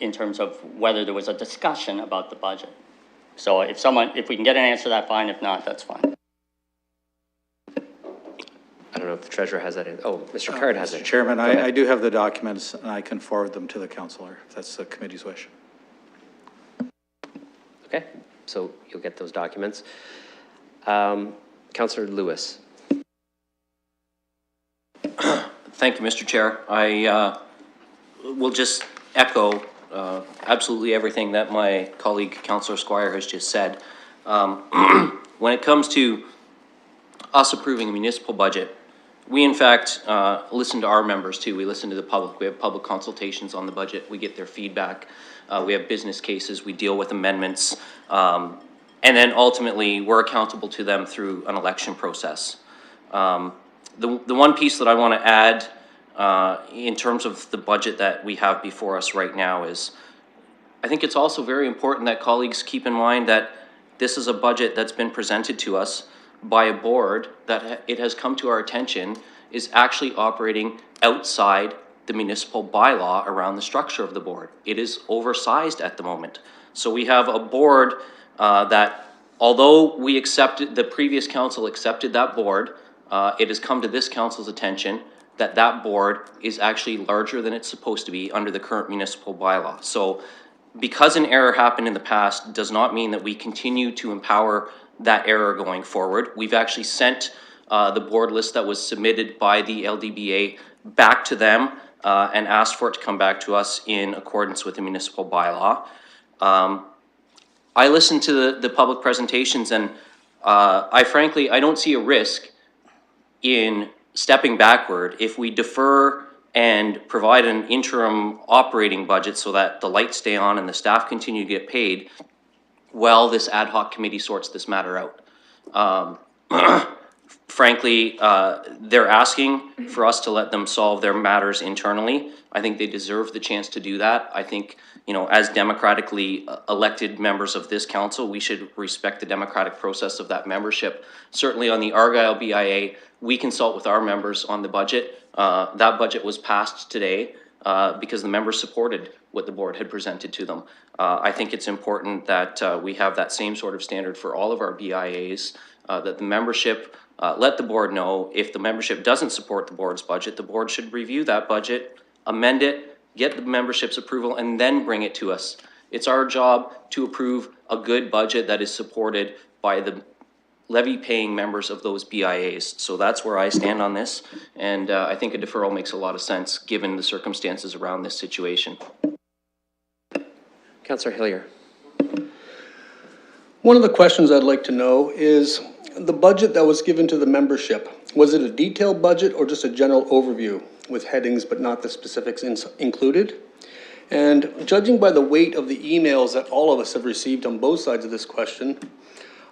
in terms of whether there was a discussion about the budget. So if we can get an answer to that, fine. If not, that's fine. I don't know if the treasurer has that. Oh, Mr. Card has it. Mr. Chairman, I do have the documents, and I can forward them to the councillor, if that's the committee's wish. Okay, so you'll get those documents. Councillor Lewis. Thank you, Mr. Chair. I will just echo absolutely everything that my colleague, Councillor Squire, has just said. When it comes to us approving a municipal budget, we in fact listen to our members too. We listen to the public. We have public consultations on the budget. We get their feedback. We have business cases. We deal with amendments. And then ultimately we're accountable to them through an election process. The one piece that I want to add in terms of the budget that we have before us right now is I think it's also very important that colleagues keep in mind that this is a budget that's been presented to us by a board that it has come to our attention is actually operating outside the municipal bylaw around the structure of the board. It is oversized at the moment. So we have a board that, although we accepted, the previous council accepted that board, it has come to this council's attention that that board is actually larger than it's supposed to be under the current municipal bylaw. So because an error happened in the past does not mean that we continue to empower that error going forward. We've actually sent the board list that was submitted by the LDBA back to them and asked for it to come back to us in accordance with the municipal bylaw. I listened to the public presentations, and I don't see a risk in stepping backward if we defer and provide an interim operating budget so that the lights stay on and the staff continue to get paid while this ad hoc committee sorts this matter out. Frankly, they're asking for us to let them solve their matters internally. I think they deserve the chance to do that. I think, you know, as democratically elected members of this council, we should respect the democratic process of that membership. Certainly on the Argyle BIA, we consult with our members on the budget. That budget was passed today because the members supported what the board had presented to them. I think it's important that we have that same sort of standard for all of our BIAs, that the membership let the board know if the membership doesn't support the board's budget, the board should review that budget, amend it, get the membership's approval, and then bring it to us. It's our job to approve a good budget that is supported by the levy-paying members of those BIAs. So that's where I stand on this, and I think a deferral makes a lot of sense given the circumstances around this situation. Councillor Hillier. One of the questions I'd like to know is the budget that was given to the membership. Was it a detailed budget or just a general overview with headings but not the specifics included? And judging by the weight of the emails that all of us have received on both sides of this question,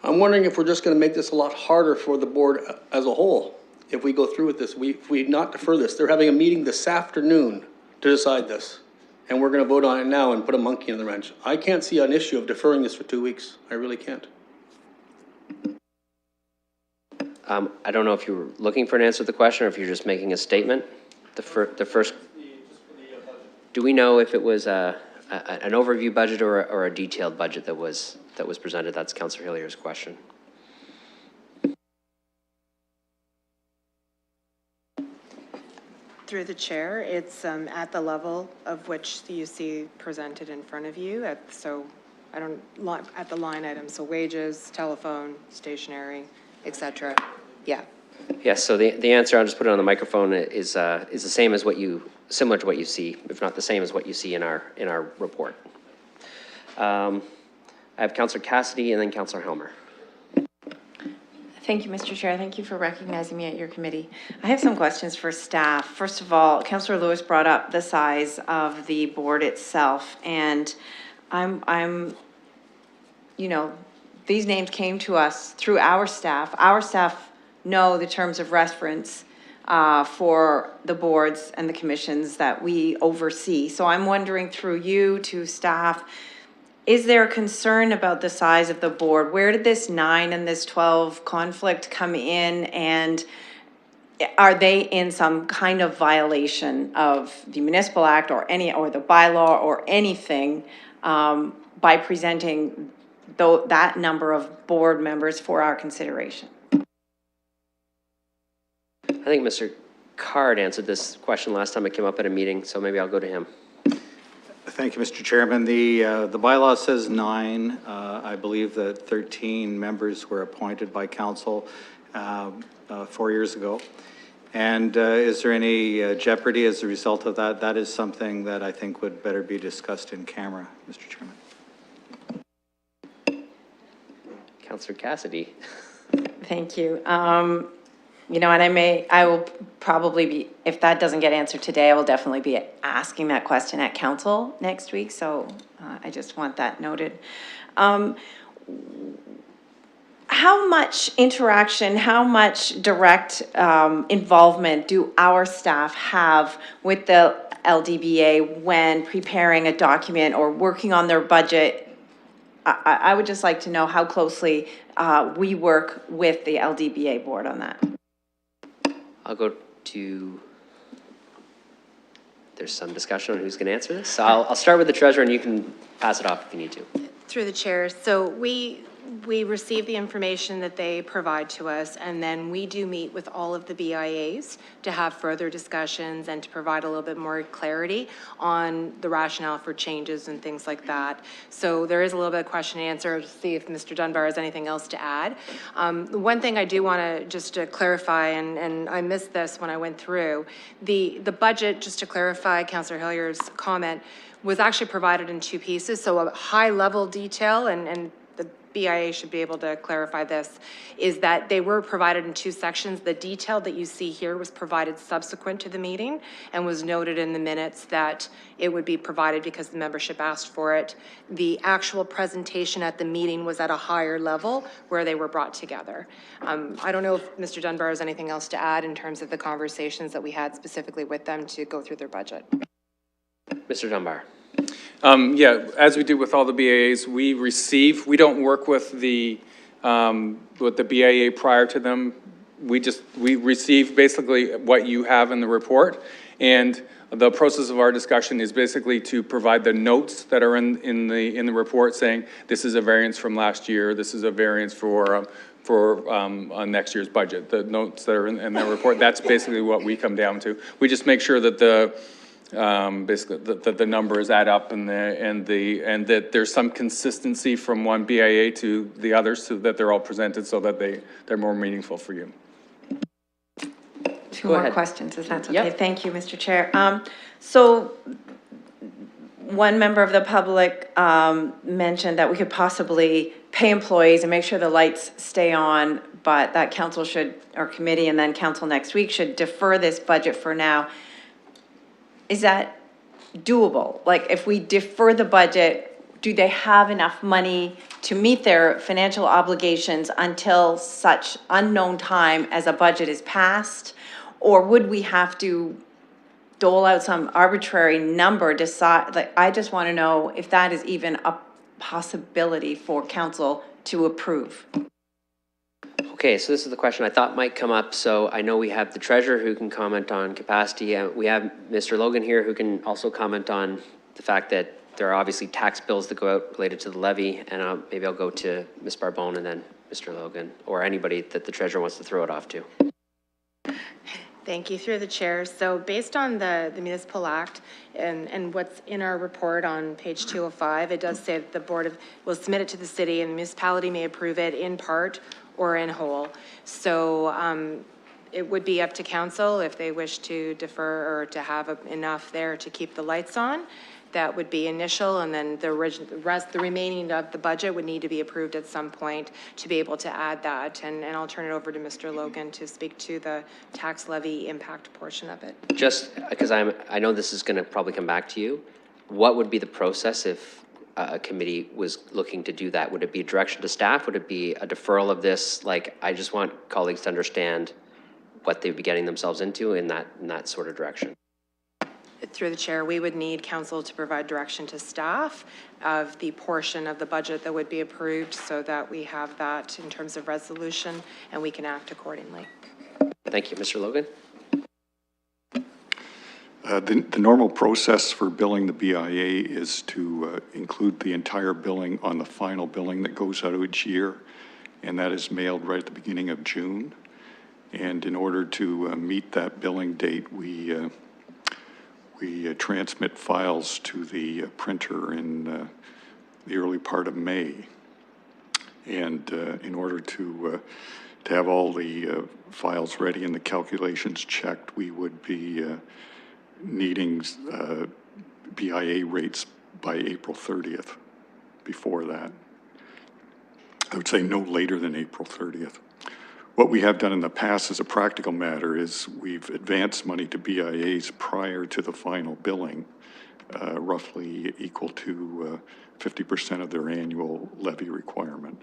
I'm wondering if we're just going to make this a lot harder for the board as a whole if we go through with this. If we not defer this, they're having a meeting this afternoon to decide this, and we're going to vote on it now and put a monkey in the wrench. I can't see an issue of deferring this for 2 weeks. I really can't. I don't know if you were looking for an answer to the question or if you're just making a statement. The first, do we know if it was an overview budget or a detailed budget that was presented? That's Councillor Hillier's question. Through the chair, it's at the level of which you see presented in front of you. At the line items, so wages, telephone, stationery, etc. Yeah. Yes, so the answer, I'll just put it on the microphone, is the same as similar to what you see, if not the same as what you see in our report. I have Councillor Cassidy and then Councillor Helmer. Thank you, Mr. Chair. Thank you for recognizing me at your committee. I have some questions for staff. First of all, Councillor Lewis brought up the size of the board itself, and you know, these names came to us through our staff. Our staff know the terms of reference for the boards and the commissions that we oversee. So I'm wondering through you to staff, is there a concern about the size of the board? Where did this 9 and this 12 conflict come in, and are they in some kind of violation of the Municipal Act or the bylaw or anything by presenting that number of board members for our consideration? I think Mr. Card answered this question last time it came up at a meeting, so maybe I'll go to him. Thank you, Mr. Chairman. The bylaw says 9. I believe that 13 members were appointed by council 4 years ago. And is there any jeopardy as a result of that? That is something that I think would better be discussed in camera, Mr. Chairman. Councillor Cassidy. Thank you. You know, and I will probably be, if that doesn't get answered today, I will definitely be asking that question at council next week. So I just want that noted. How much interaction, how much direct involvement do our staff have with the LDBA when preparing a document or working on their budget? I would just like to know how closely we work with the LDBA board on that. I'll go to, there's some discussion on who's going to answer this. So I'll start with the treasurer and you can pass it off if you need to. Through the chair. So we receive the information that they provide to us, and then we do meet with all of the BIAs to have further discussions and to provide a little bit more clarity on the rationale for changes and things like that. So there is a little bit of question and answer to see if Mr. Dunbar has anything else to add. The one thing I do want to just to clarify, and I missed this when I went through, the budget, just to clarify Councillor Hillier's comment, was actually provided in 2 pieces. So a high level detail, and the BIA should be able to clarify this, is that they were provided in 2 sections. The detail that you see here was provided subsequent to the meeting and was noted in the minutes that it would be provided because the membership asked for it. The actual presentation at the meeting was at a higher level where they were brought together. I don't know if Mr. Dunbar has anything else to add in terms of the conversations that we had specifically with them to go through their budget. Mr. Dunbar. Yeah, as we do with all the BAAs, we don't work with the BIA prior to them. We receive basically what you have in the report, and the process of our discussion is basically to provide the notes that are in the report saying this is a variance from last year, this is a variance for next year's budget. The notes that are in that report, that's basically what we come down to. We just make sure that basically that the numbers add up and that there's some consistency from one BIA to the others so that they're all presented so that they're more meaningful for you. Two more questions, if that's okay. Yep. Thank you, Mr. Chair. So one member of the public mentioned that we could possibly pay employees and make sure the lights stay on, but that council should, or committee and then council next week should defer this budget for now. Is that doable? Like, if we defer the budget, do they have enough money to meet their financial obligations until such unknown time as a budget is passed? Or would we have to dole out some arbitrary number, decide, like, I just want to know if that is even a possibility for council to approve. Okay, so this is the question I thought might come up. So I know we have the treasurer who can comment on capacity. We have Mr. Logan here who can also comment on the fact that there are obviously tax bills that go out related to the levy. And maybe I'll go to Ms. Barbone and then Mr. Logan, or anybody that the treasurer wants to throw it off to. Thank you, through the chair. So based on the Municipal Act and what's in our report on page 205, it does say that the board will submit it to the city and the municipality may approve it in part or in whole. So it would be up to council if they wish to defer or to have enough there to keep the lights on. That would be initial, and then the remaining of the budget would need to be approved at some point to be able to add that. And I'll turn it over to Mr. Logan to speak to the tax levy impact portion of it. Just because I know this is going to probably come back to you, what would be the process if a committee was looking to do that? Would it be direction to staff? Would it be a deferral of this? Like, I just want colleagues to understand what they'd be getting themselves into in that sort of direction. Through the chair, we would need council to provide direction to staff of the portion of the budget that would be approved so that we have that in terms of resolution and we can act accordingly. Thank you. Mr. Logan? The normal process for billing the BIA is to include the entire billing on the final billing that goes out each year, and that is mailed right at the beginning of June. And in order to meet that billing date, we transmit files to the printer in the early part of May. And in order to have all the files ready and the calculations checked, we would be needing BIA rates by April 30th. Before that, I would say no later than April 30th. What we have done in the past as a practical matter is we've advanced money to BIAs prior to the final billing, roughly equal to 50% of their annual levy requirement.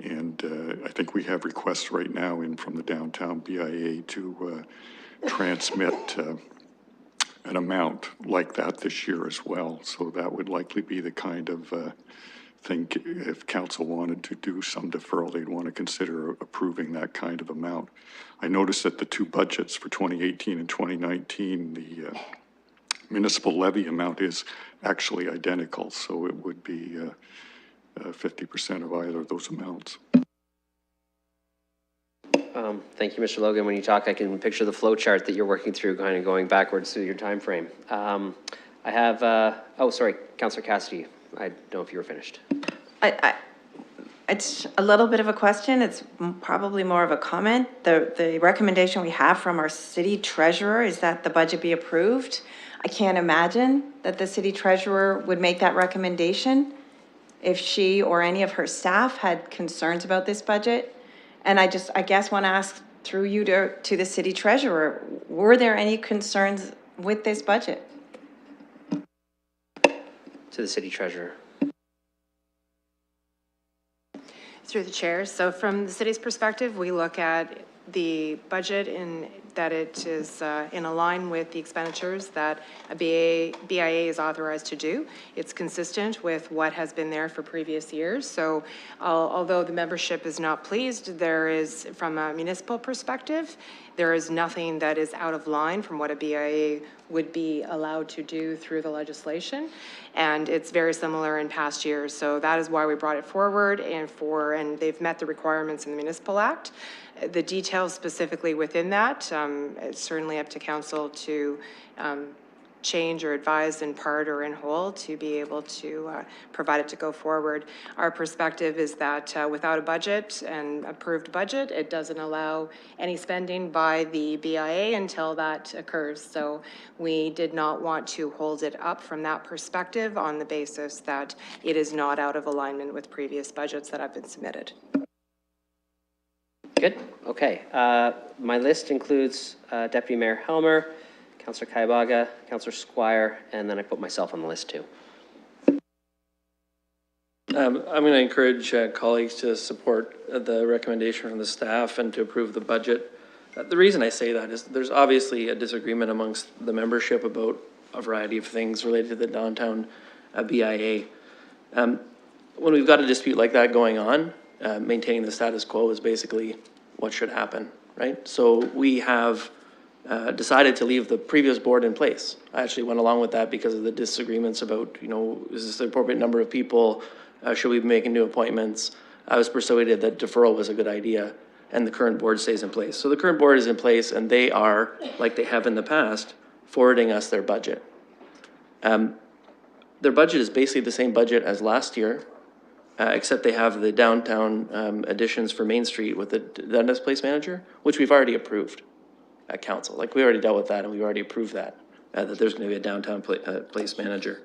And I think we have requests right now in from the downtown BIA to transmit an amount like that this year as well. So that would likely be the kind of think if council wanted to do some deferral, they'd want to consider approving that kind of amount. I noticed that the two budgets for 2018 and 2019, the municipal levy amount is actually identical, so it would be 50% of either of those amounts. Thank you, Mr. Logan. When you talk, I can picture the flow chart that you're working through, kind of going backwards through your time frame. I have, oh, sorry, Councillor Cassidy. I don't know if you were finished. It's a little bit of a question. It's probably more of a comment. The recommendation we have from our city treasurer is that the budget be approved. I can't imagine that the city treasurer would make that recommendation if she or any of her staff had concerns about this budget. And I guess want to ask through you to the city treasurer, were there any concerns with this budget? To the city treasurer. Through the chair. So from the city's perspective, we look at the budget in that it is in line with the expenditures that a BIA is authorized to do. It's consistent with what has been there for previous years. So although the membership is not pleased, there is, from a municipal perspective, there is nothing that is out of line from what a BIA would be allowed to do through the legislation. And it's very similar in past years. So that is why we brought it forward, and they've met the requirements in the Municipal Act. The details specifically within that, it's certainly up to council to change or advise in part or in whole to be able to provide it to go forward. Our perspective is that without a budget and approved budget, it doesn't allow any spending by the BIA until that occurs. So we did not want to hold it up from that perspective on the basis that it is not out of alignment with previous budgets that have been submitted. Good. Okay. My list includes Deputy Mayor Helmer, Councillor Kaibaga, Councillor Squire, and then I put myself on the list too. I'm going to encourage colleagues to support the recommendation from the staff and to approve the budget. The reason I say that is there's obviously a disagreement amongst the membership about a variety of things related to the downtown BIA. When we've got a dispute like that going on, maintaining the status quo is basically what should happen, right? So we have decided to leave the previous board in place. I actually went along with that because of the disagreements about, is this the appropriate number of people? Should we be making new appointments? I was persuaded that deferral was a good idea and the current board stays in place. So the current board is in place and they are, like they have in the past, forwarding us their budget. Their budget is basically the same budget as last year, except they have the downtown additions for Main Street with the Dundas Place manager, which we've already approved at council. Like, we already dealt with that and we already approved that, that there's gonna be a downtown place manager.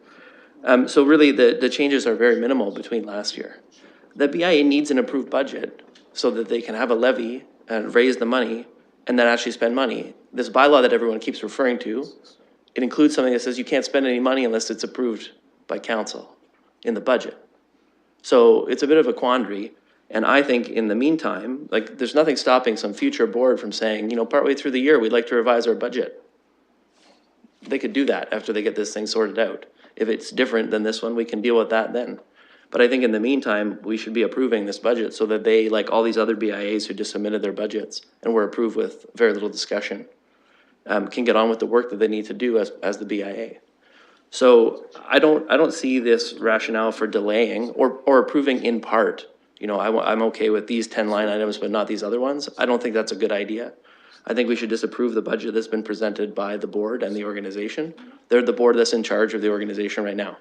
So really the changes are very minimal between last year. The BIA needs an approved budget so that they can have a levy and raise the money and then actually spend money. This bylaw that everyone keeps referring to, it includes something that says you can't spend any money unless it's approved by council in the budget. So it's a bit of a quandary. And I think in the meantime, like, there's nothing stopping some future board from saying, partway through the year, we'd like to revise our budget. They could do that after they get this thing sorted out. If it's different than this one, we can deal with that then. But I think in the meantime, we should be approving this budget so that they, like all these other BIAs who just submitted their budgets and were approved with very little discussion, can get on with the work that they need to do as the BIA. So I don't see this rationale for delaying or approving in part. I'm okay with these 10 line items, but not these other ones. I don't think that's a good idea. I think we should just approve the budget that's been presented by the board and the organization. They're the board that's in charge of the organization right now.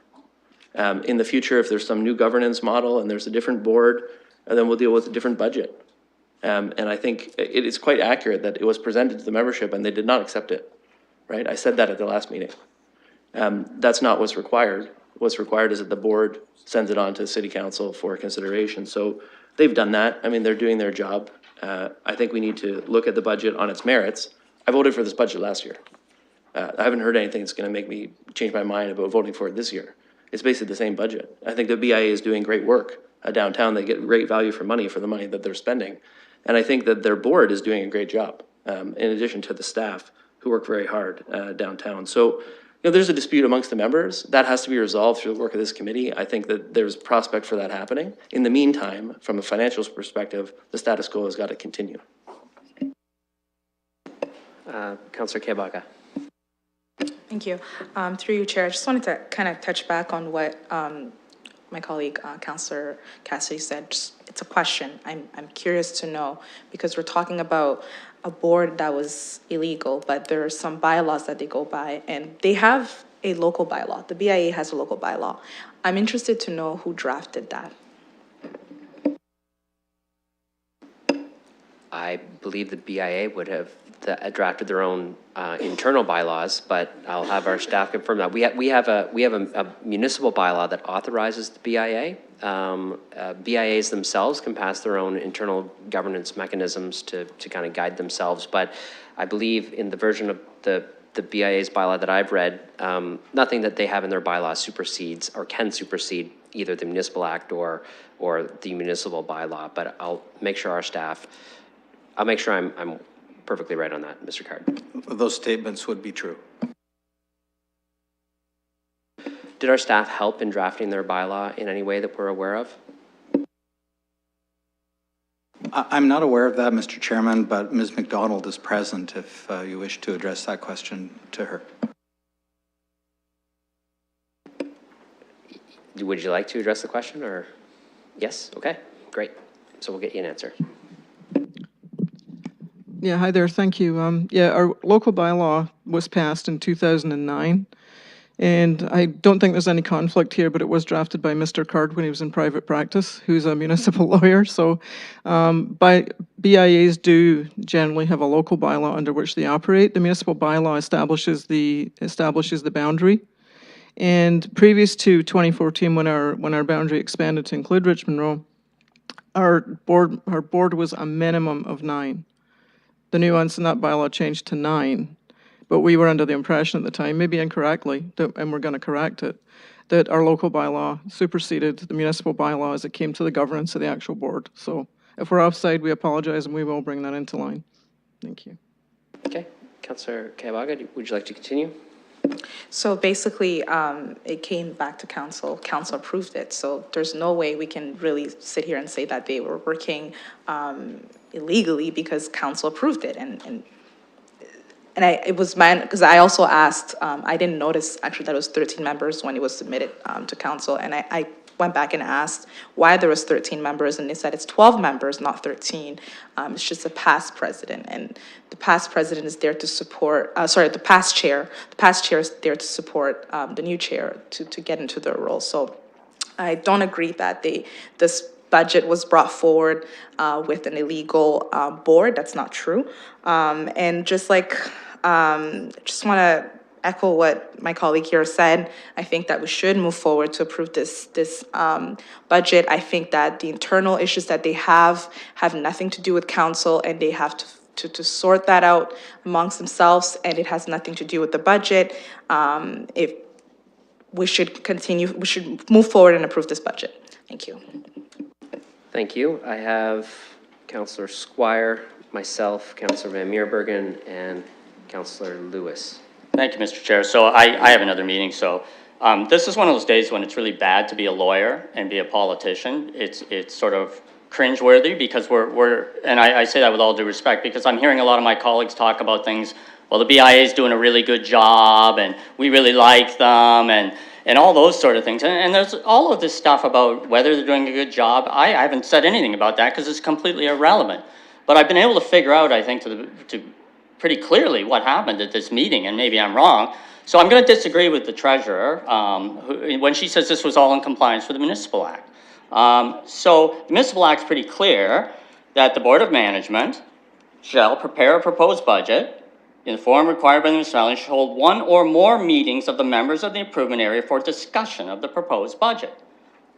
In the future, if there's some new governance model and there's a different board, then we'll deal with a different budget. And I think it is quite accurate that it was presented to the membership and they did not accept it, right? I said that at the last meeting. That's not what's required. What's required is that the board sends it on to city council for consideration. So they've done that. I mean, they're doing their job. I think we need to look at the budget on its merits. I voted for this budget last year. I haven't heard anything that's gonna make me change my mind about voting for it this year. It's basically the same budget. I think the BIA is doing great work downtown. They get great value for the money that they're spending. And I think that their board is doing a great job, in addition to the staff who work very hard downtown. So, there's a dispute amongst the members. That has to be resolved through the work of this committee. I think that there's prospect for that happening. In the meantime, from a financial perspective, the status quo has got to continue. Councillor Kebaga. Thank you. Through you, Chair, I just wanted to kind of touch back on what my colleague, Councillor Cassidy said. It's a question. I'm curious to know, because we're talking about a board that was illegal, but there are some bylaws that they go by, and they have a local bylaw. The BIA has a local bylaw. I'm interested to know who drafted that. I believe the BIA would have drafted their own internal bylaws, but I'll have our staff confirm that. We have a municipal bylaw that authorizes the BIA. BIAs themselves can pass their own internal governance mechanisms to kind of guide themselves, but I believe in the version of the BIA's bylaw that I've read, nothing that they have in their bylaw supersedes or can supersede either the municipal act or the municipal bylaw, but I'll make sure I'm perfectly right on that, Mr. Card. Those statements would be true. Did our staff help in drafting their bylaw in any way that we're aware of? I'm not aware of that, Mr. Chairman, but Ms. McDonald is present if you wish to address that question to her. Would you like to address the question, or? Yes, okay, great. So we'll get you an answer. Yeah, hi there, thank you. Our local bylaw was passed in 2009, and I don't think there's any conflict here, but it was drafted by Mr. Card when he was in private practice, who's a municipal lawyer. So BIAs do generally have a local bylaw under which they operate. The municipal bylaw establishes the boundary. And previous to 2014, when our boundary expanded to include Richmond Row, our board was a minimum of 9. The nuance in that bylaw changed to 9, but we were under the impression at the time, maybe incorrectly, and we're going to correct it, that our local bylaw superseded the municipal bylaw as it came to the governance of the actual board. So if we're offside, we apologize, and we will bring that into line. Thank you. Okay, Councillor Kebaga, would you like to continue? So basically, it came back to council, council approved it, so there's no way we can really sit here and say that they were working illegally because council approved it, it was mine, because I also asked, I didn't notice actually that it was 13 members when it was submitted to council, and I went back and asked why there was 13 members, and they said it's 12 members, not 13. It's just a past president, and the past president is there to support, the past chair is there to support the new chair to get into their role. So I don't agree that this budget was brought forward with an illegal board. That's not true. And just like, just want to echo what my colleague here said. I think that we should move forward to approve this budget. I think that the internal issues that they have nothing to do with council, and they have to sort that out amongst themselves, and it has nothing to do with the budget. If we should move forward and approve this budget. Thank you. Thank you. I have Councillor Squire, myself, Councillor Van Meerbergen, and Councillor Lewis. Thank you, Mr. Chair. So I have another meeting, so this is one of those days when it's really bad to be a lawyer and be a politician. It's sort of cringeworthy because and I say that with all due respect, because I'm hearing a lot of my colleagues talk about things, well, the BIA is doing a really good job and we really like them and all those sort of things. And there's all of this stuff about whether they're doing a good job. I haven't said anything about that because it's completely irrelevant. But I've been able to figure out, I think, to pretty clearly what happened at this meeting, and maybe I'm wrong. So I'm going to disagree with the treasurer when she says this was all in compliance with the Municipal Act. So the Municipal Act's pretty clear that the Board of Management shall prepare a proposed budget in the form required by the municipality, shall hold one or more meetings of the members of the improvement area for discussion of the proposed budget.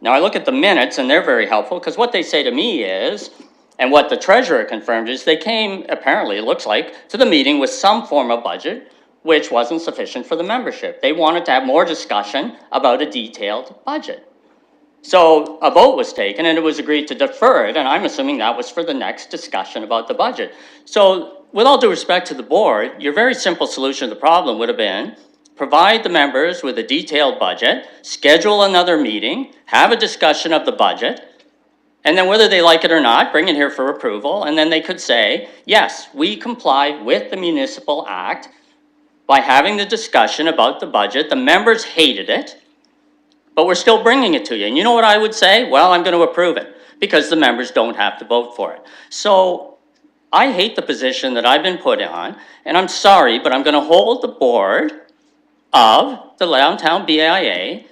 Now I look at the minutes and they're very helpful because what they say to me is, and what the treasurer confirmed is they came, apparently it looks like, to the meeting with some form of budget which wasn't sufficient for the membership. They wanted to have more discussion about a detailed budget. So a vote was taken and it was agreed to defer it, and I'm assuming that was for the next discussion about the budget. So with all due respect to the board, your very simple solution to the problem would have been provide the members with a detailed budget, schedule another meeting, have a discussion of the budget, and then whether they like it or not, bring it here for approval, and then they could say, yes, we complied with the Municipal Act by having the discussion about the budget. The members hated it, but we're still bringing it to you. And you know what I would say? Well, I'm going to approve it because the members don't have to vote for it. So I hate the position that I've been put on, and I'm sorry, but I'm going to hold the board of the downtown BIA,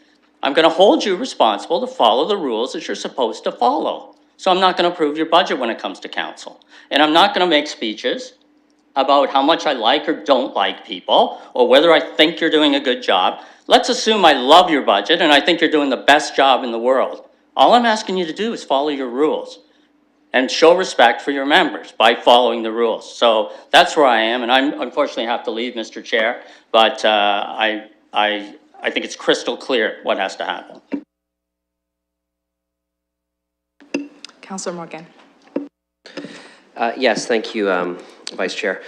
I'm going to hold you responsible to follow the rules that you're supposed to follow. So I'm not going to approve your budget when it comes to council. And I'm not going to make speeches about how much I like or don't like people, or whether I think you're doing a good job. Let's assume I love your budget and I think you're doing the best job in the world. All I'm asking you to do is follow your rules and show respect for your members by following the rules. So that's where I am, and I unfortunately have to leave, Mr. Chair, but I think it's crystal clear what has to happen. Councillor Morgan. Yes, thank you, Vice Chair.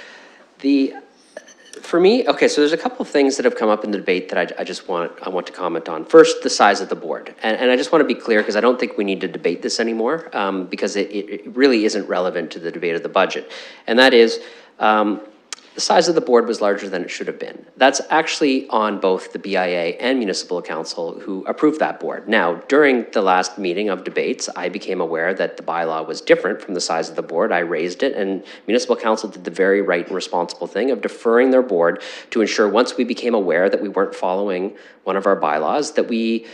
For me, okay, so there's a couple of things that have come up in the debate that I want to comment on. First, the size of the board. And I just want to be clear because I don't think we need to debate this anymore because it really isn't relevant to the debate of the budget. And that is, the size of the board was larger than it should have been. That's actually on both the BIA and Municipal Council who approved that board. Now, during the last meeting of debates, I became aware that the bylaw was different from the size of the board. I raised it, and Municipal Council did the very right and responsible thing of deferring their board to ensure once we became aware that we weren't following one of our bylaws, that we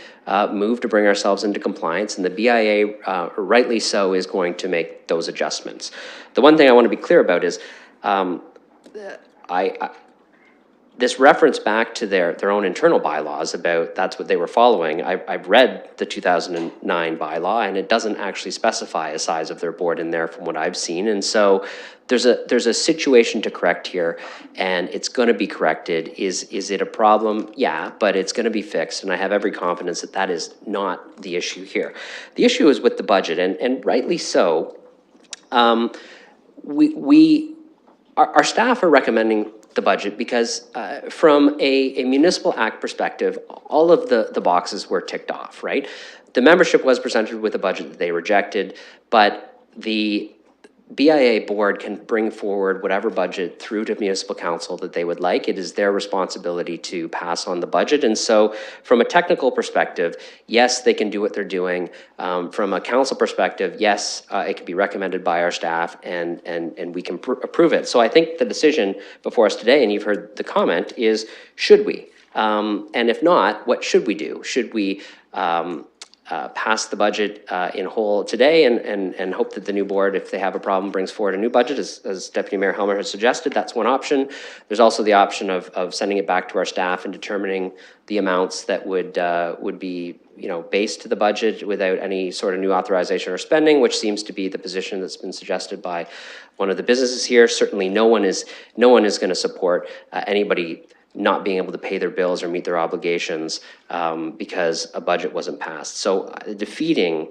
moved to bring ourselves into compliance, and the BIA, rightly so, is going to make those adjustments. The one thing I want to be clear about is, this reference back to their own internal bylaws about that's what they were following. I've read the 2009 bylaw, and it doesn't actually specify a size of their board in there from what I've seen. And so there's a situation to correct here, and it's going to be corrected. Is it a problem? Yeah, but it's going to be fixed, and I have every confidence that that is not the issue here. The issue is with the budget, and rightly so. Our staff are recommending the budget because from a municipal act perspective, all of the boxes were ticked off, right? The membership was presented with a budget that they rejected, but the BIA board can bring forward whatever budget through to municipal council that they would like. It is their responsibility to pass on the budget. And so from a technical perspective, yes, they can do what they're doing. From a council perspective, yes, it can be recommended by our staff and we can approve it. So I think the decision before us today, and you've heard the comment, is should we? And if not, what should we do? Should we pass the budget in whole today and hope that the new board, if they have a problem, brings forward a new budget, as Deputy Mayor Helmer has suggested? That's one option. There's also the option of sending it back to our staff and determining the amounts that would be, you know, based to the budget without any sort of new authorization or spending, which seems to be the position that's been suggested by one of the businesses here. Certainly no one is going to support anybody not being able to pay their bills or meet their obligations because a budget wasn't passed. So defeating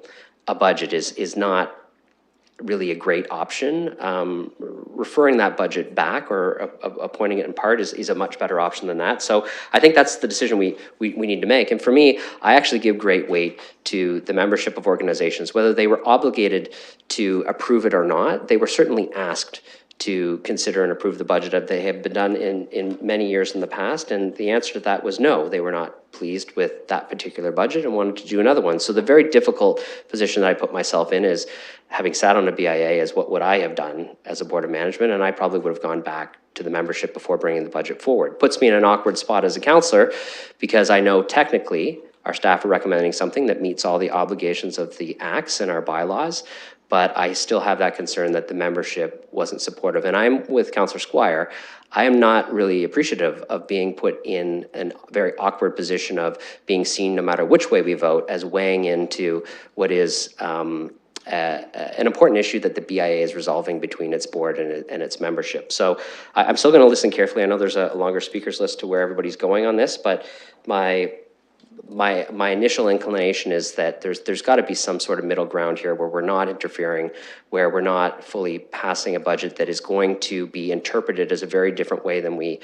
a budget is not really a great option. Referring that budget back or appointing it in part is a much better option than that. So I think that's the decision we need to make. And for me, I actually give great weight to the membership of organizations, whether they were obligated to approve it or not. They were certainly asked to consider and approve the budget as they have been done in many years in the past. And the answer to that was no. They were not pleased with that particular budget and wanted to do another one. So the very difficult position that I put myself in is, having sat on a BIA, is what would I have done as a board of management? And I probably would have gone back to the membership before bringing the budget forward. Puts me in an awkward spot as a councillor because I know technically our staff are recommending something that meets all the obligations of the acts and our bylaws, but I still have that concern that the membership wasn't supportive. And I'm with Councillor Squire. I am not really appreciative of being put in a very awkward position of being seen, no matter which way we vote, as weighing into what is an important issue that the BIA is resolving between its board and its membership. So I'm still going to listen carefully. I know there's a longer speakers list to where everybody's going on this, but my initial inclination is that there's got to be some sort of middle ground here where we're not interfering, where we're not fully passing a budget that is going to be interpreted as a very different way than we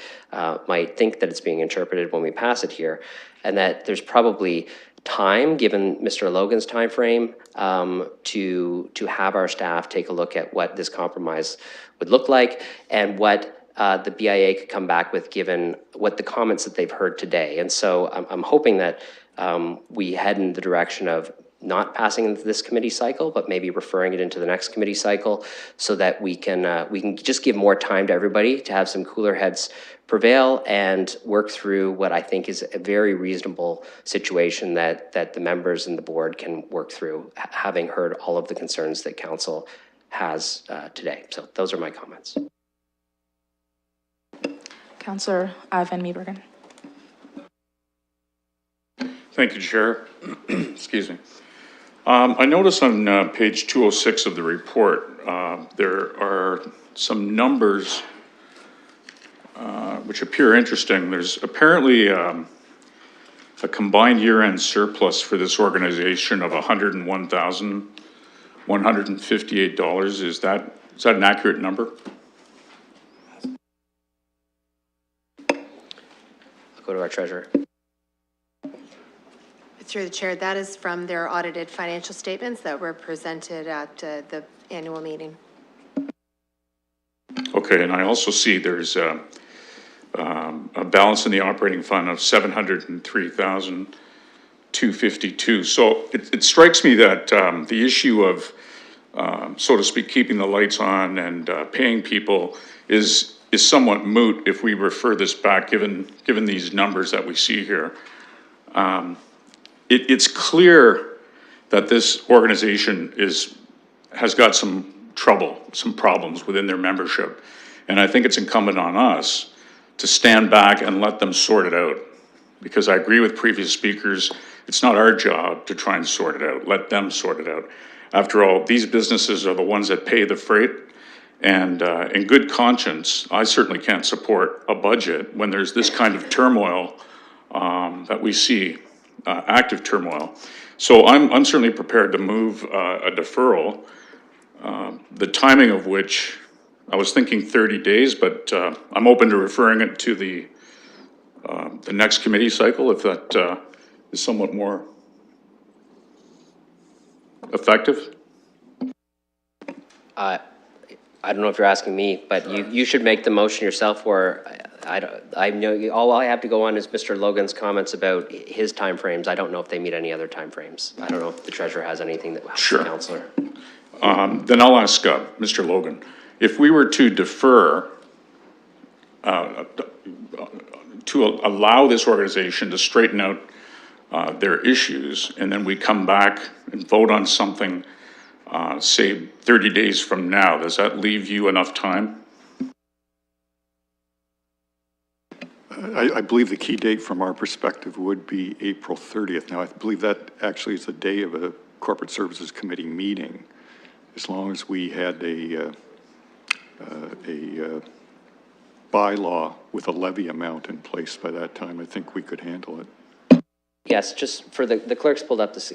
might think that it's being interpreted when we pass it here, and that there's probably time, given Mr. Logan's time frame, to have our staff take a look at what this compromise would look like and what the BIA could come back with, given what the comments that they've heard today. And so I'm hoping that we head in the direction of not passing into this committee cycle, but maybe referring it into the next committee cycle so that we can just give more time to everybody to have some cooler heads prevail and work through what I think is a very reasonable situation that the members and the board can work through, having heard all of the concerns that council has today. So those are my comments. Councillor Van Meebergen. Thank you, Chair. Excuse me. I notice on page 206 of the report, there are some numbers which appear interesting. There's apparently a combined year-end surplus for this organization of $101,158. Is that an accurate number? Go to our treasurer. Through the chair, that is from their audited financial statements that were presented at the annual meeting. Okay, and I also see there's a balance in the operating fund of $703,252. So it strikes me that the issue of, so to speak, keeping the lights on and paying people is somewhat moot if we refer this back, given these numbers that we see here. It's clear that this organization has got some problems within their membership. And I think it's incumbent on us to stand back and let them sort it out. Because I agree with previous speakers, it's not our job to try and sort it out. Let them sort it out. After all, these businesses are the ones that pay the freight. And in good conscience, I certainly can't support a budget when there's this kind of turmoil that we see, active turmoil. So I'm certainly prepared to move a deferral, the timing of which I was thinking 30 days, but I'm open to referring it to the next committee cycle if that is somewhat more effective. I don't know if you're asking me, but you should make the motion yourself, or I know, all I have to go on is Mr. Logan's comments about his timeframes. I don't know if they meet any other timeframes. I don't know if the treasurer has anything that helps the counselor. Then I'll ask Mr. Logan. If we were to defer, to allow this organization to straighten out their issues, and then we come back and vote on something, say 30 days from now, does that leave you enough time? I believe the key date from our perspective would be April 30th. Now, I believe that actually is the day of a Corporate Services Committee meeting. As long as we had a bylaw with a levy amount in place by that time, I think we could handle it. Yes, just for the clerks pulled up this,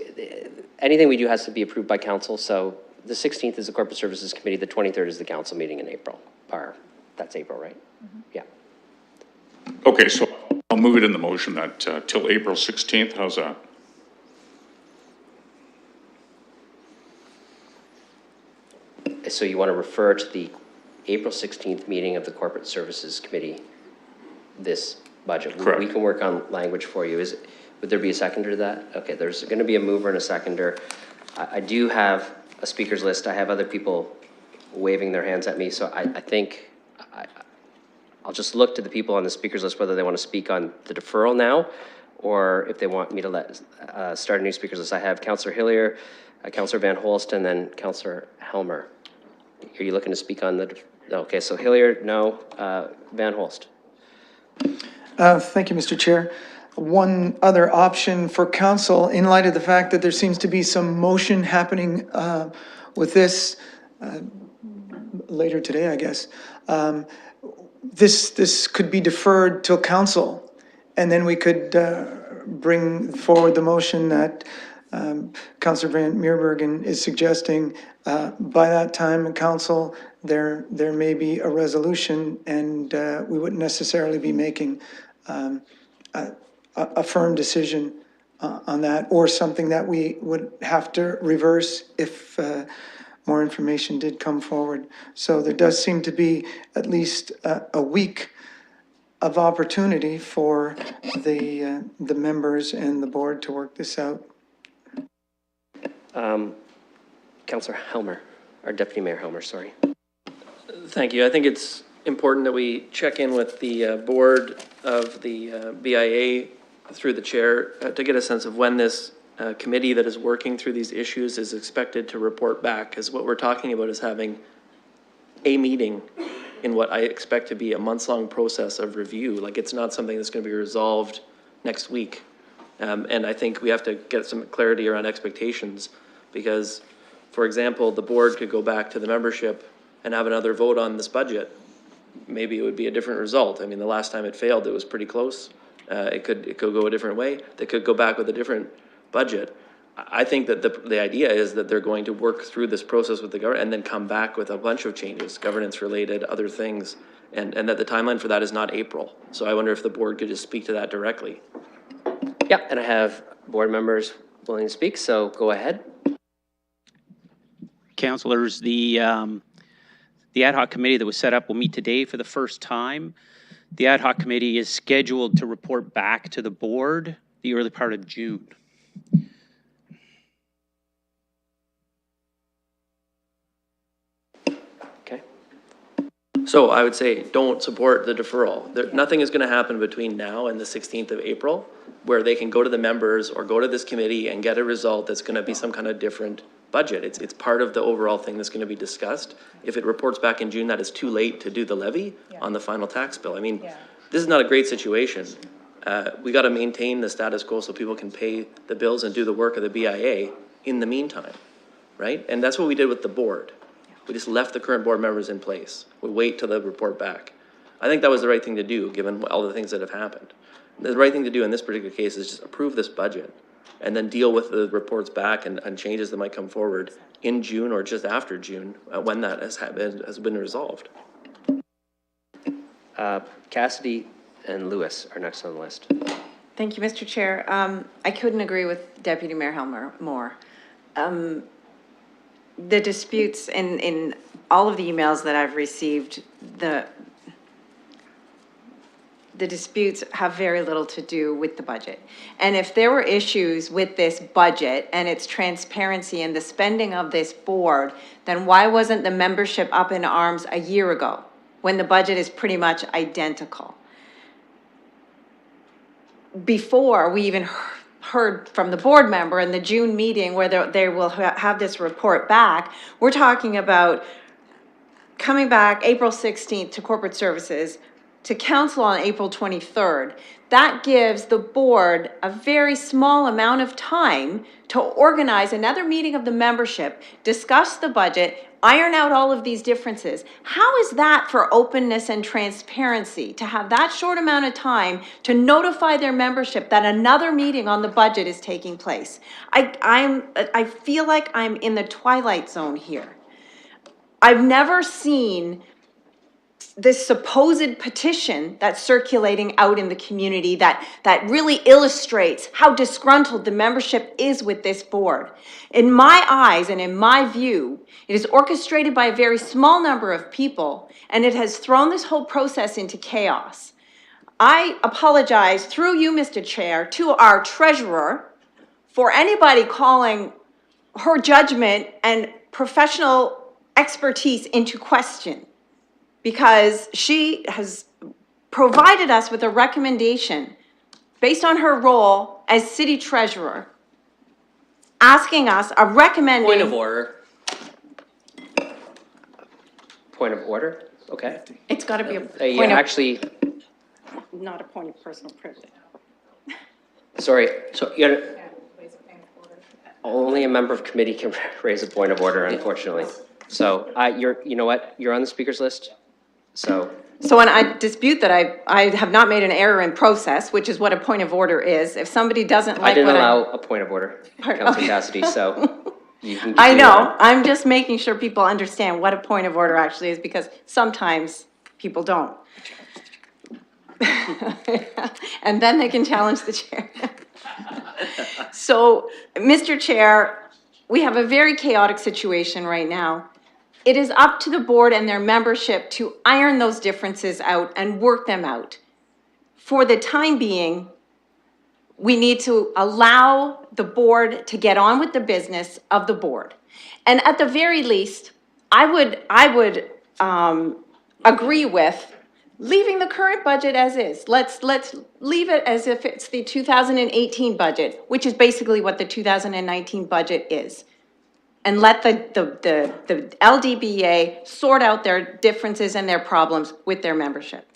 anything we do has to be approved by council. So the 16th is the Corporate Services Committee, the 23rd is the council meeting in April. That's April, right? Yeah. Okay, so I'll move it in the motion that till April 16th. How's that? So you want to refer to the April 16th meeting of the Corporate Services Committee, this budget? Correct. We can work on language for you. Would there be a seconder to that? Okay, there's going to be a mover and a seconder. I do have a speaker's list. I have other people waving their hands at me, so I think I'll just look to the people on the speaker's list whether they want to speak on the deferral now, or if they want me to start a new speaker's list. I have Councillor Hillier, Councillor Van Holst, and then Councillor Helmer. Are you looking to speak on the, okay, so Hillier, no, Van Holst. Thank you, Mr. Chair. One other option for council, in light of the fact that there seems to be some motion happening with this later today, I guess. This could be deferred till council, and then we could bring forward the motion that Councillor Van Meerbergen is suggesting. By that time, in council, there may be a resolution, and we wouldn't necessarily be making a firm decision on that, or something that we would have to reverse if more information did come forward. So there does seem to be at least a week of opportunity for the members and the board to work this out. Councillor Helmer, or Deputy Mayor Helmer, sorry. Thank you. I think it's important that we check in with the board of the BIA through the chair to get a sense of when this committee that is working through these issues is expected to report back, because what we're talking about is having a meeting in what I expect to be a months-long process of review. Like, it's not something that's going to be resolved next week. And I think we have to get some clarity around expectations, because, for example, the board could go back to the membership and have another vote on this budget. Maybe it would be a different result. I mean, the last time it failed, it was pretty close. It could go a different way. They could go back with a different budget. I think that the idea is that they're going to work through this process with the government and then come back with a bunch of changes, governance related, other things, and that the timeline for that is not April. So I wonder if the board could just speak to that directly. Yeah, and I have board members willing to speak, so go ahead. Councilors, the ad hoc committee that was set up will meet today for the first time. The ad hoc committee is scheduled to report back to the board the early part of June. Okay. So I would say don't support the deferral. Nothing is going to happen between now and the 16th of April where they can go to the members or go to this committee and get a result that's going to be some kind of different budget. It's part of the overall thing that's going to be discussed. If it reports back in June that it's too late to do the levy on the final tax bill. I mean, this is not a great situation. We got to maintain the status quo so people can pay the bills and do the work of the BIA in the meantime, right? And that's what we did with the board. We just left the current board members in place. We wait till they report back. I think that was the right thing to do, given all the things that have happened. The right thing to do in this particular case is just approve this budget. and then deal with the reports back and changes that might come forward in June or just after June, when that has been resolved. Cassidy and Lewis are next on the list. Thank you, Mr. Chair. I couldn't agree with Deputy Mayor Helmer more. The disputes in all of the emails that I've received, the disputes have very little to do with the budget. And if there were issues with this budget and its transparency and the spending of this board, then why wasn't the membership up in arms a year ago when the budget is pretty much identical? Before we even heard from the board member in the June meeting where they will have this report back, we're talking about coming back April 16th to corporate services, to council on April 23rd. That gives the board a very small amount of time to organize another meeting of the membership, discuss the budget, iron out all of these differences. How is that for openness and transparency, to have that short amount of time to notify their membership that another meeting on the budget is taking place? I feel like I'm in the twilight zone here. I've never seen this supposed petition that's circulating out in the community that really illustrates how disgruntled the membership is with this board. In my eyes and in my view, it is orchestrated by a very small number of people, and it has thrown this whole process into chaos. I apologize through you, Mr. Chair, to our treasurer for anybody calling her judgment and professional expertise into question, because she has provided us with a recommendation based on her role as city treasurer, asking us, recommending. Point of order. Point of order? Okay. It's got to be a Yeah, point of. actually, Not a point of personal privilege. sorry, so only a member of committee can raise a point of order, unfortunately. So, you know what, you're on the speakers list, so. So when I dispute that I have not made an error in process, which is what a point of order is, if somebody doesn't like I didn't what allow a point of order, Councilor Okay. Cassidy, so you can. I do know, that. I'm just making sure people understand what a point of order actually is, because sometimes people don't. And then they can challenge the chair. So, Mr. Chair, we have a very chaotic situation right now. It is up to the board and their membership to iron those differences out and work them out. For the time being, we need to allow the board to get on with the business of the board. And at the very least, I would agree with leaving the current budget as is. Let's leave it as if it's the 2018 budget, which is basically what the 2019 budget is. And let the LDBA sort out their differences and their problems with their membership.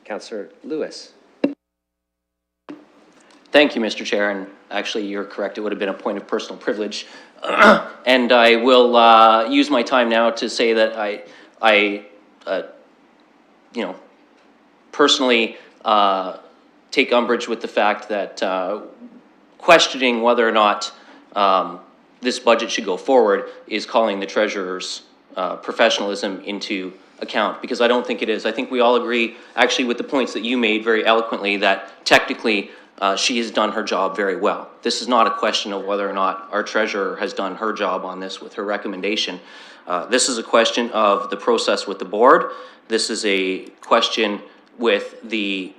Councilor Lewis. Thank you, Mr. Chair, and actually, you're correct, it would have been a point of personal privilege. And I will use my time now to say that I personally take umbrage with the fact that questioning whether or not this budget should go forward is calling the treasurer's professionalism into account, because I don't think it is. I think we all agree, actually, with the points that you made very eloquently, that technically she has done her job very well. This is not a question of whether or not our treasurer has done her job on this with her recommendation. This is a question of the process with the board. This is a question with the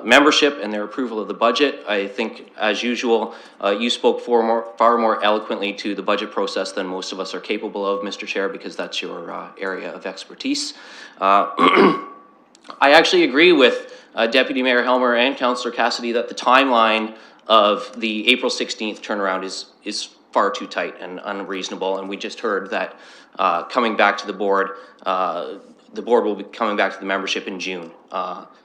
membership and their approval of the budget. I think, as usual, you spoke far more eloquently to the budget process than most of us are capable of, Mr. Chair, because that's your area of expertise. I actually agree with Deputy Mayor Helmer and Councillor Cassidy that the timeline of the April 16th turnaround is far too tight and unreasonable, and we just heard that coming back to the board will be coming back to the membership in June.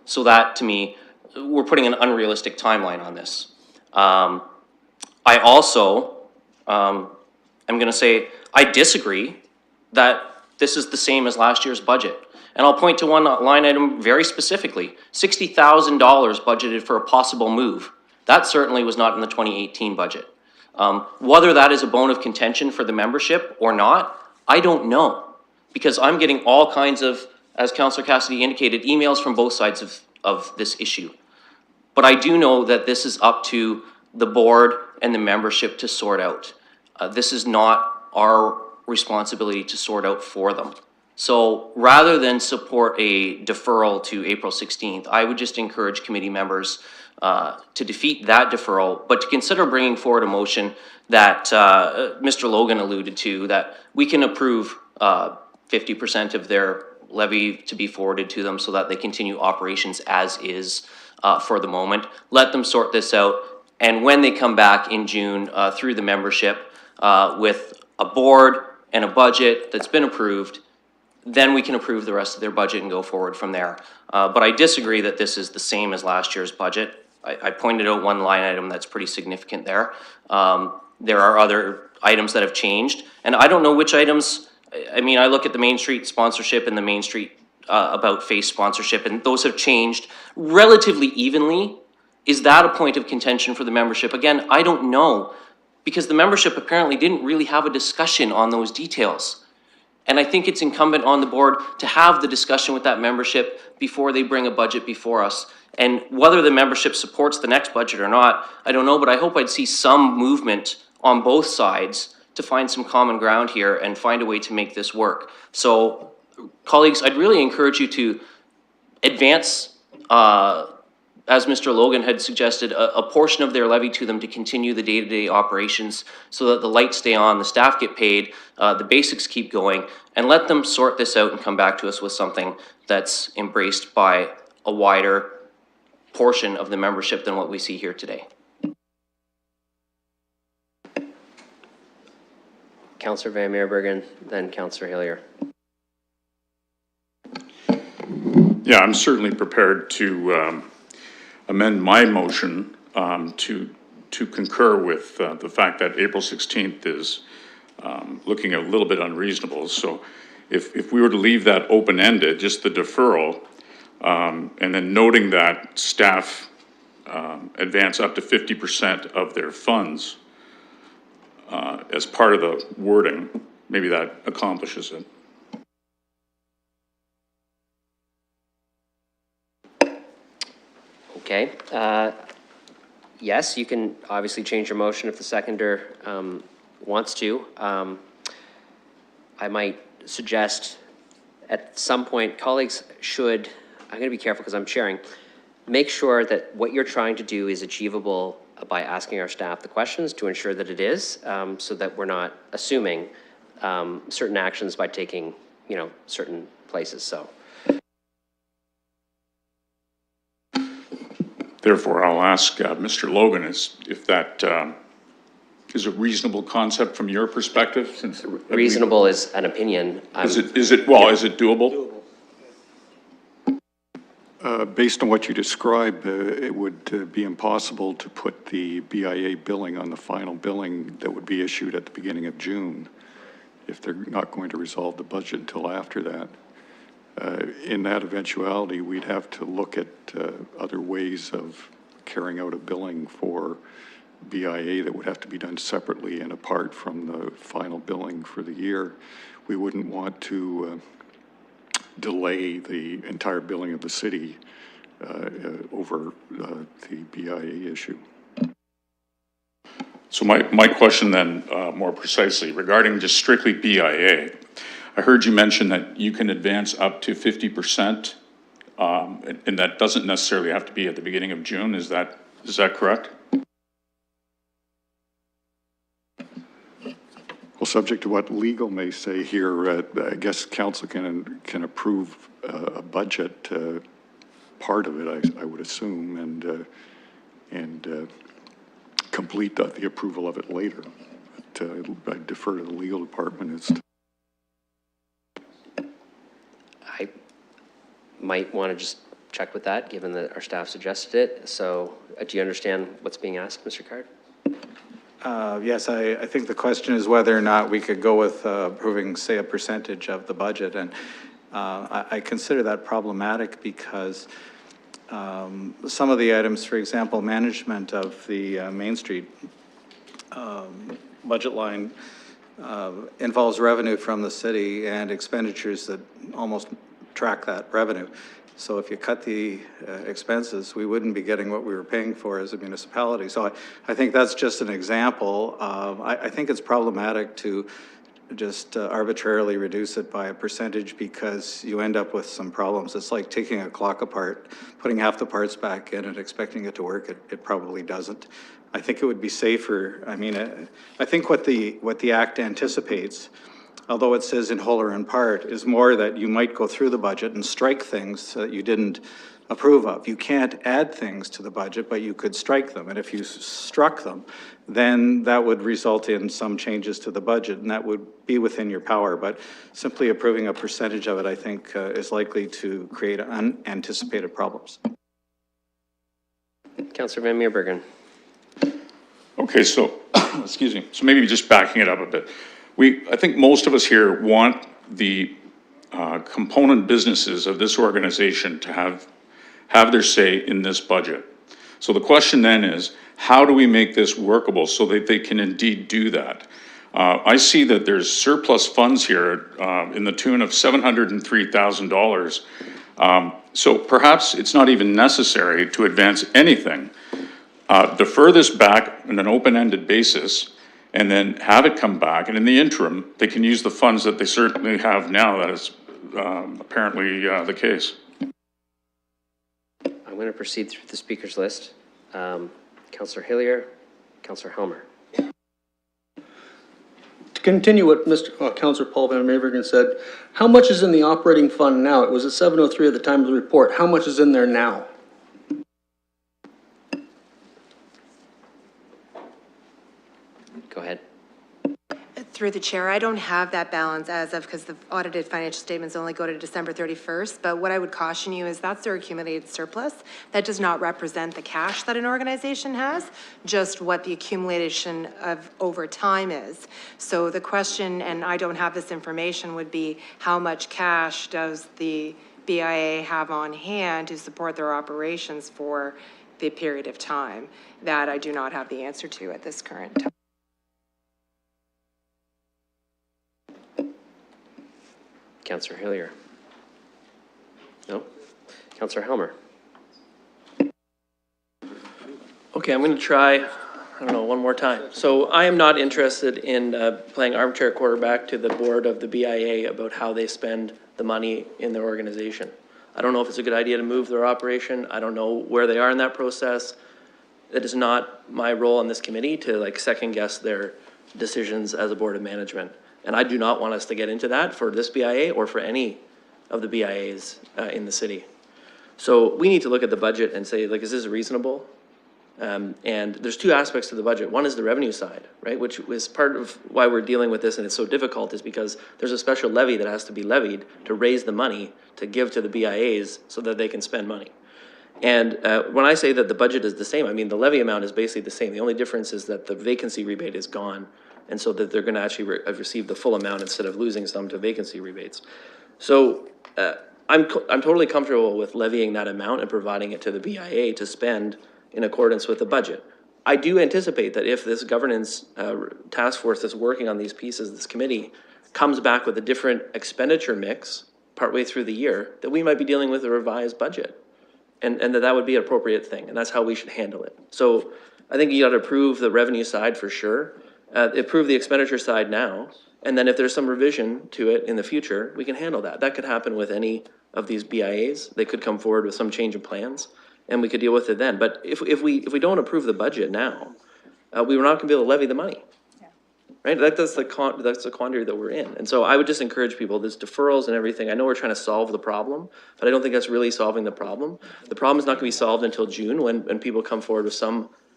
So that, to me, we're putting an unrealistic timeline on this. I also am going to say I disagree that this is the same as last year's budget. And I'll point to one line item very specifically, $60,000 budgeted for a possible move. That certainly was not in the 2018 budget. Whether that is a bone of contention for the membership or not, I don't know, because I'm getting all kinds of, as Councillor Cassidy indicated, emails from both sides of this issue. But I do know that this is up to the board and the membership to sort out. This is not our responsibility to sort out for them. So rather than support a deferral to April 16th, I would just encourage committee members to defeat that deferral, but to consider bringing forward a motion that Mr. Logan alluded to, that we can approve 50% of their levy to be forwarded to them so that they continue operations as is for the moment. Let them sort this out. And when they come back in June through the membership with a board and a budget that's been approved, then we can approve the rest of their budget and go forward from there. But I disagree that this is the same as last year's budget. I pointed out one line item that's pretty significant there. There are other items that have changed, and I don't know which items. I mean, I look at the Main Street sponsorship and the Main Street About Face sponsorship, and those have changed relatively evenly. Is that a point of contention for the membership? Again, I don't know, because the membership apparently didn't really have a discussion on those details. And I think it's incumbent on the board to have the discussion with that membership before they bring a budget before us. And whether the membership supports the next budget or not, I don't know, but I hope I'd see some movement on both sides to find some common ground here and find a way to make this work. So, colleagues, I'd really encourage you to advance, as Mr. Logan had suggested, a portion of their levy to them to continue the day-to-day operations so that the lights stay on, the staff get paid, the basics keep going, and let them sort this out and come back to us with something that's embraced by a wider portion of the membership than what we see here today. Councillor Van Meerbergen, then Councillor Hillier. Yeah, I'm certainly prepared to amend my motion to concur with the fact that April 16th is looking a little bit unreasonable. So if we were to leave that open-ended, just the deferral, and then noting that staff advance up to 50% of their funds as part of the wording, maybe that accomplishes it. Okay. Yes, you can obviously change your motion if the seconder wants to. I might suggest at some point, colleagues should, I'm going to be careful because I'm chairing, make sure that what you're trying to do is achievable by asking our staff the questions to ensure that it is, so that we're not assuming certain actions by taking, certain places. So. Therefore, I'll ask Mr. Logan if that is a reasonable concept from your perspective. Since reasonable is an opinion. Is it doable? Based on what you described, it would be impossible to put the BIA billing on the final billing that would be issued at the beginning of June if they're not going to resolve the budget until after that. In that eventuality, we'd have to look at other ways of carrying out a billing for BIA that would have to be done separately and apart from the final billing for the year. We wouldn't want to delay the entire billing of the city over the BIA issue. So my question then, more precisely, regarding just strictly BIA, I heard you mention that you can advance up to 50%, and that doesn't necessarily have to be at the beginning of June. Is that correct? Well, subject to what legal may say here, I guess council can approve a budget part of it, I would assume, and complete the approval of it later. But I defer to the legal department as to. I might want to just check with that, given that our staff suggested it. So do you understand what's being asked, Mr. Card? Yes, I think the question is whether or not we could go with approving, say, a percentage of the budget. And I consider that problematic because some of the items, for example, management of the Main Street budget line involves revenue from the city and expenditures that almost track that revenue. So if you cut the expenses, we wouldn't be getting what we were paying for as a municipality. So I think that's just an example. I think it's problematic to just arbitrarily reduce it by a percentage because you end up with some problems. It's like taking a clock apart, putting half the parts back in and expecting it to work. It probably doesn't. I think it would be safer. I mean, I think what the act anticipates, although it says in whole or in part, is more that you might go through the budget and strike things that you didn't approve of. You can't add things to the budget, but you could strike them. And if you struck them, then that would result in some changes to the budget, and that would be within your power. But simply approving a percentage of it, I think, is likely to create unanticipated problems. Councillor Van Meerbergen. Okay, so, excuse me, so maybe just backing it up a bit. I think most of us here want the component businesses of this organization to have their say in this budget. So the question then is, how do we make this workable so that they can indeed do that? I see that there's surplus funds here in the tune of $703,000. So perhaps it's not even necessary to advance anything. Defer this back on an open-ended basis and then have it come back. And in the interim, they can use the funds that they certainly have now. That is apparently the case. I'm going to proceed through the speakers list. Councillor Hillier, Councillor Helmer. To continue what Councillor Paul Van Meerbergen said, how much is in the operating fund now? It was at 703 at the time of the report. How much is in there now? Go ahead. Through the chair, I don't have that balance as of, because the audited financial statements only go to December 31st, but what I would caution you is that's their accumulated surplus. That does not represent the cash that an organization has, just what the accumulation of over time is. So the question, and I don't have this information, would be how much cash does the BIA have on hand to support their operations for the period of time? That I do not have the answer to at this current time. Councillor Hillier. No? Councillor Helmer. Okay, I'm going to try, I don't know, one more time. So I am not interested in playing armchair quarterback to the board of the BIA about how they spend the money in their organization. I don't know if it's a good idea to move their operation. I don't know where they are in that process. It is not my role on this committee to second guess their decisions as a board of management. And I do not want us to get into that for this BIA or for any of the BIAs in the city. So we need to look at the budget and say, is this reasonable? And there's two aspects to the budget. One is the revenue side, right? Which is part of why we're dealing with this and it's so difficult, is because there's a special levy that has to be levied to raise the money to give to the BIAs so that they can spend money. And when I say that the budget is the same, I mean the levy amount is basically the same. The only difference is that the vacancy rebate is gone, and so that they're going to actually receive the full amount instead of losing some to vacancy rebates. So I'm totally comfortable with levying that amount and providing it to the BIA to spend in accordance with the budget. I do anticipate that if this governance task force that's working on these pieces, this committee, comes back with a different expenditure mix partway through the year, that we might be dealing with a revised budget. And that would be an appropriate thing, and that's how we should handle it. So I think you got to approve the revenue side for sure. Approve the expenditure side now, and then if there's some revision to it in the future, we can handle that. That could happen with any of these BIAs. They could come forward with some change of plans, and we could deal with it then. But if we don't approve the budget now, we were not going to be able to levy the money, right? That's the quandary that we're in. And so I would just encourage people, there's deferrals and everything. I know we're trying to solve the problem, but I don't think that's really solving the problem. The problem is not going to be solved until June when people come forward with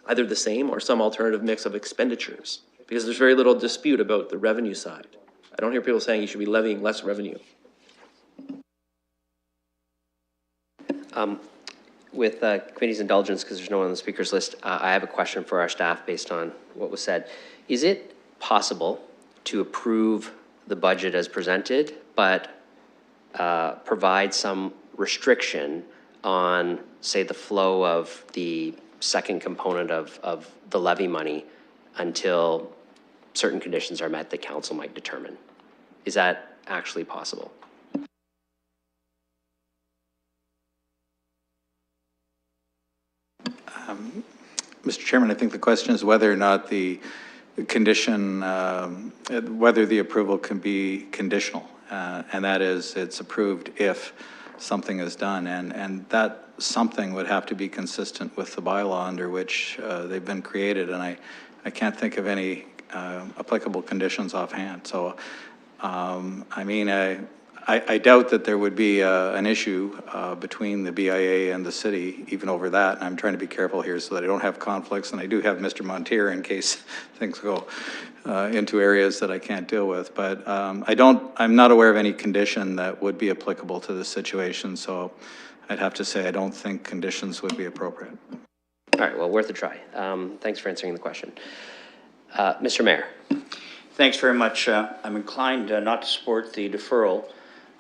either the same or some alternative mix of expenditures. Because there's very little dispute about the revenue side. I don't hear people saying you should be levying less revenue. With committee's indulgence, because there's no one on the speakers list, I have a question for our staff based on what was said. Is it possible to approve the budget as presented, but provide some restriction on, say, the flow of the second component of the levy money until certain conditions are met that council might determine. Is that actually possible? Mr. Chairman, I think the question is whether or not the condition, whether the approval can be conditional, and that is it's approved if something is done, and that something would have to be consistent with the bylaw under which they've been created, and I can't think of any applicable conditions offhand. So, I mean, I doubt that there would be an issue between the BIA and the city, even over that. And I'm trying to be careful here so that I don't have conflicts. And I do have Mr. Montier in case things go into areas that I can't deal with. But I'm not aware of any condition that would be applicable to this situation. So I'd have to say I don't think conditions would be appropriate. All right, well, worth a try. Thanks for answering the question. Mr. Mayor. Thanks very much. I'm inclined not to support the deferral,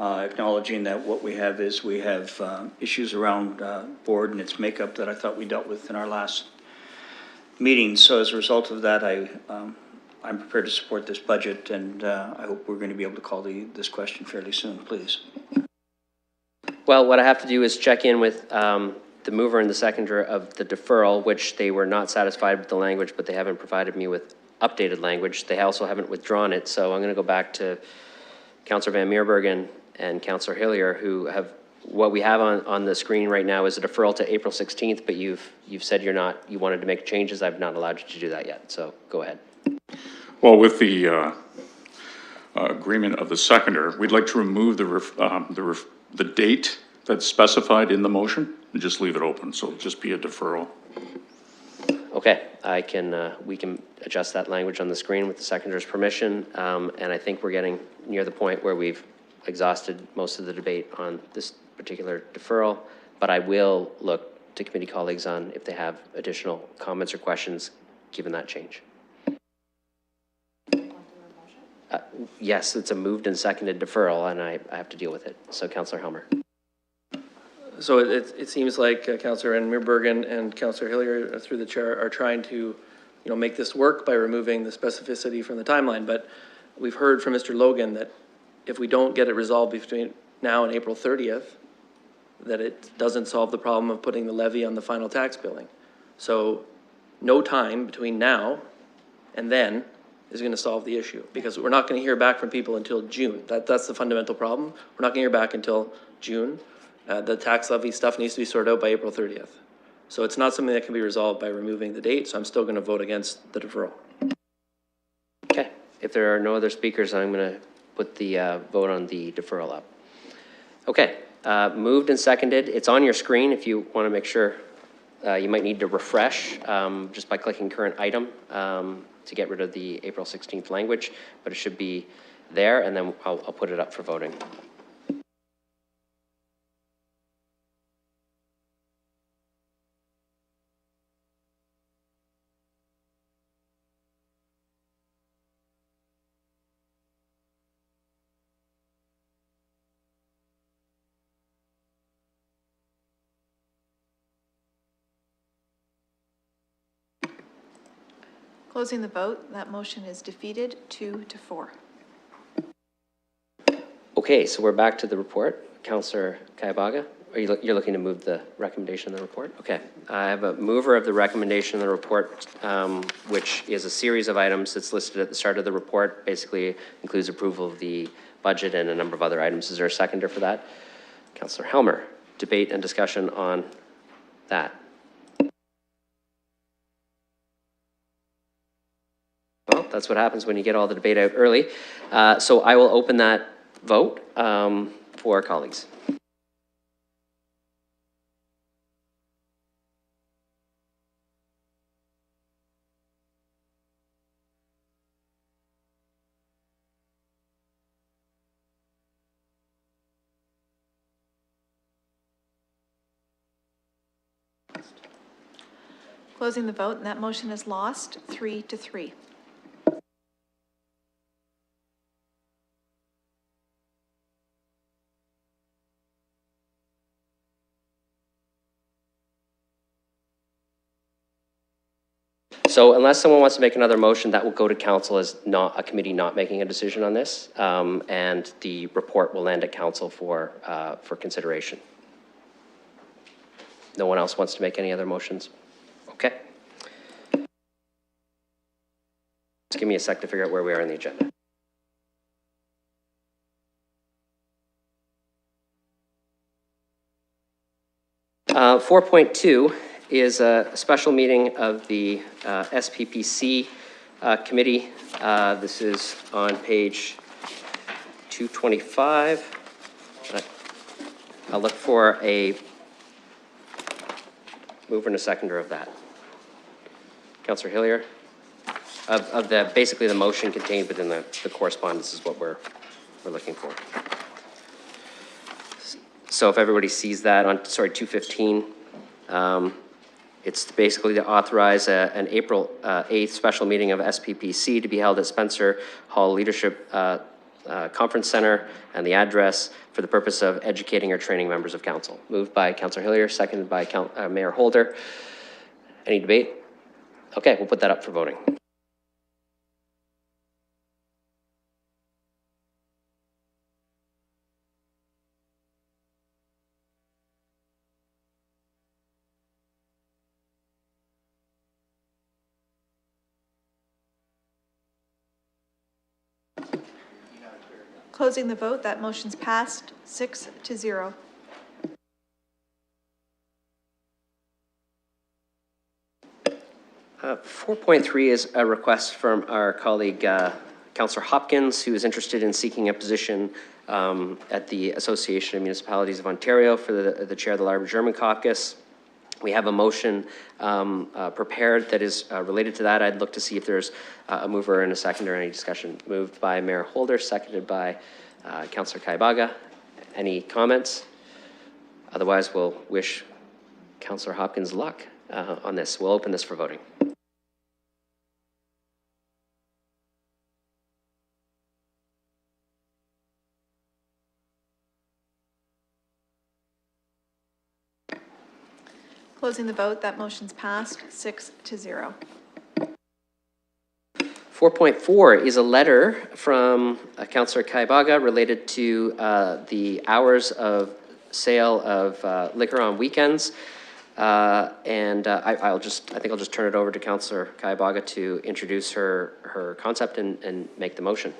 acknowledging that what we have is we have issues around board and its makeup that I thought we dealt with in our last meeting. So as a result of that, I'm prepared to support this budget, and I hope we're going to be able to call this question fairly soon, please. Well, what I have to do is check in with the mover and the seconder of the deferral, which they were not satisfied with the language, but they haven't provided me with updated language. They also haven't withdrawn it, so I'm going to go back to Councillor Van Meerbergen and Councillor Hillier, who have, what we have on the screen right now is a deferral to April 16th, but you've said you wanted to make changes. I've not allowed you to do that yet, so go ahead. Well, with the agreement of the seconder, we'd like to remove the date that's specified in the motion and just leave it open, so it'll just be a deferral. Okay, we can adjust that language on the screen with the seconder's permission, and I think we're getting near the point where we've exhausted most of the debate on this particular deferral, but I will look to committee colleagues on if they have additional comments or questions, given that change. Yes, it's a moved and seconded deferral, and I have to deal with it. So, Councillor Helmer. So it seems like Councillor Van Meerbergen and Councillor Hillier, through the chair, are trying to, make this work by removing the specificity from the timeline. But we've heard from Mr. Logan that if we don't get it resolved between now and April 30th, that it doesn't solve the problem of putting the levy on the final tax billing. So no time between now and then is going to solve the issue, because we're not going to hear back from people until June. That's the fundamental problem. We're not going to hear back until June. The tax levy stuff needs to be sorted out by April 30th. So it's not something that can be resolved by removing the date, so I'm still going to vote against the deferral. Okay, if there are no other speakers, I'm going to put the vote on the deferral up. Okay, moved and seconded. It's on your screen if you want to make sure. You might need to refresh just by clicking current item to get rid of the April 16th language, but it should be there, and then I'll put it up for voting. Closing the vote, that motion is defeated 2-4. Okay, so we're back to the report. Councillor Kayabanga, you're looking to move the recommendation of the report? Okay, I have a mover of the recommendation of the report, which is a series of items that's listed at the start of the report, basically includes approval of the budget and a number of other items. Is there a seconder for that? Councillor Helmer, debate and discussion on that. Well, that's what happens when you get all the debate out early. So I will open that vote for our colleagues. Closing the vote, and that motion is lost 3-3. So unless someone wants to make another motion, that will go to council as not a committee not making a decision on this, and the report will land at council for consideration. No one else wants to make any other motions? Okay. Just give me a sec to figure out where we are in the agenda. Uh, 4.2 is a special meeting of the SPPC committee. This is on page 225. I'll look for a mover and a seconder of that. Councillor Hillier? Of the, basically the motion contained within the correspondence is what we're looking for. So if everybody sees that on, sorry, 215, it's basically to authorize an April 8th special meeting of SPPC to be held at Spencer Hall Leadership Conference Center, and the address for the purpose of educating or training members of council. Moved by Councillor Hillier, seconded by Mayor Holder. Any debate? Okay, we'll put that up for voting. Closing the vote, that motion's passed 6-0. Uh, 4.3 is a request from our colleague, Councillor Hopkins, who is interested in seeking a position at the Association of Municipalities of Ontario for the chair of the Larbour German Caucus. We have a motion prepared that is related to that. I'd look to see if there's a mover and a seconder. Any discussion? Moved by Mayor Holder, seconded by Councillor Kaibaga. Any comments? Otherwise, we'll wish Councillor Hopkins luck on this. We'll open this for voting. Closing the vote, that motion's passed 6-0. 4.4 is a letter from Councillor Kaibaga related to the hours of sale of liquor on weekends. I think I'll just turn it over to Councillor Kaibaga to introduce her concept and make the motion.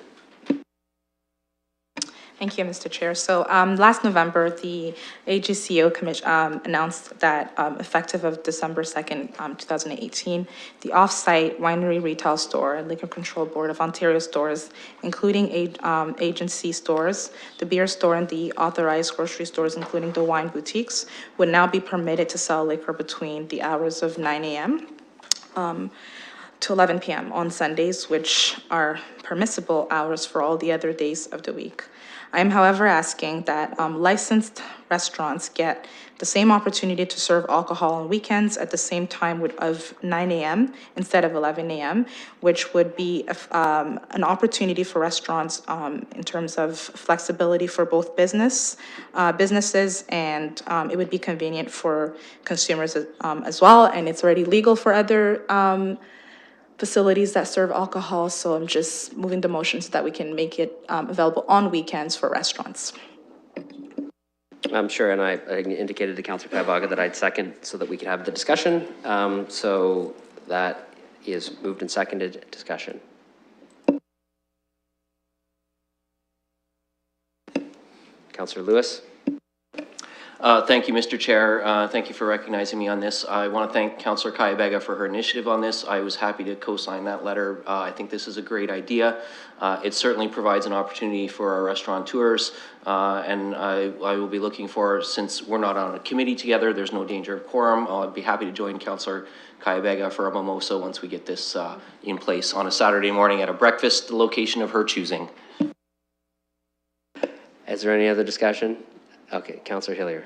Thank you, Mr. Chair. So last November, the AGCO Commission announced that effective of December 2nd, 2018, the off-site winery retail store and Liquor Control Board of Ontario stores, including agency stores, the beer store, and the authorized grocery stores, including the wine boutiques, would now be permitted to sell liquor between the hours of 9 a.m. To 11 p.m. on Sundays, which are permissible hours for all the other days of the week. I am, however, asking that licensed restaurants get the same opportunity to serve alcohol on weekends at the same time of 9 a.m. instead of 11 a.m., which would be an opportunity for restaurants in terms of flexibility for both businesses, and it would be convenient for consumers as well. And it's already legal for other facilities that serve alcohol, so I'm just moving the motion so that we can make it available on weekends for restaurants. I'm sure, and I indicated to Councillor Kaibaga that I'd second so that we could have the discussion. So that is moved and seconded. Discussion. Councillor Lewis. Thank you, Mr. Chair. Thank you for recognizing me on this. I want to thank Councillor Kaibaga for her initiative on this. I was happy to co-sign that letter. I think this is a great idea. It certainly provides an opportunity for our restaurateurs, and I will be looking for, since we're not on a committee together, there's no danger of quorum. I'll be happy to join Councillor Kaibaga for a mimosa once we get this in place on a Saturday morning at a breakfast location of her choosing. Is there any other discussion? Okay, Councillor Hillier.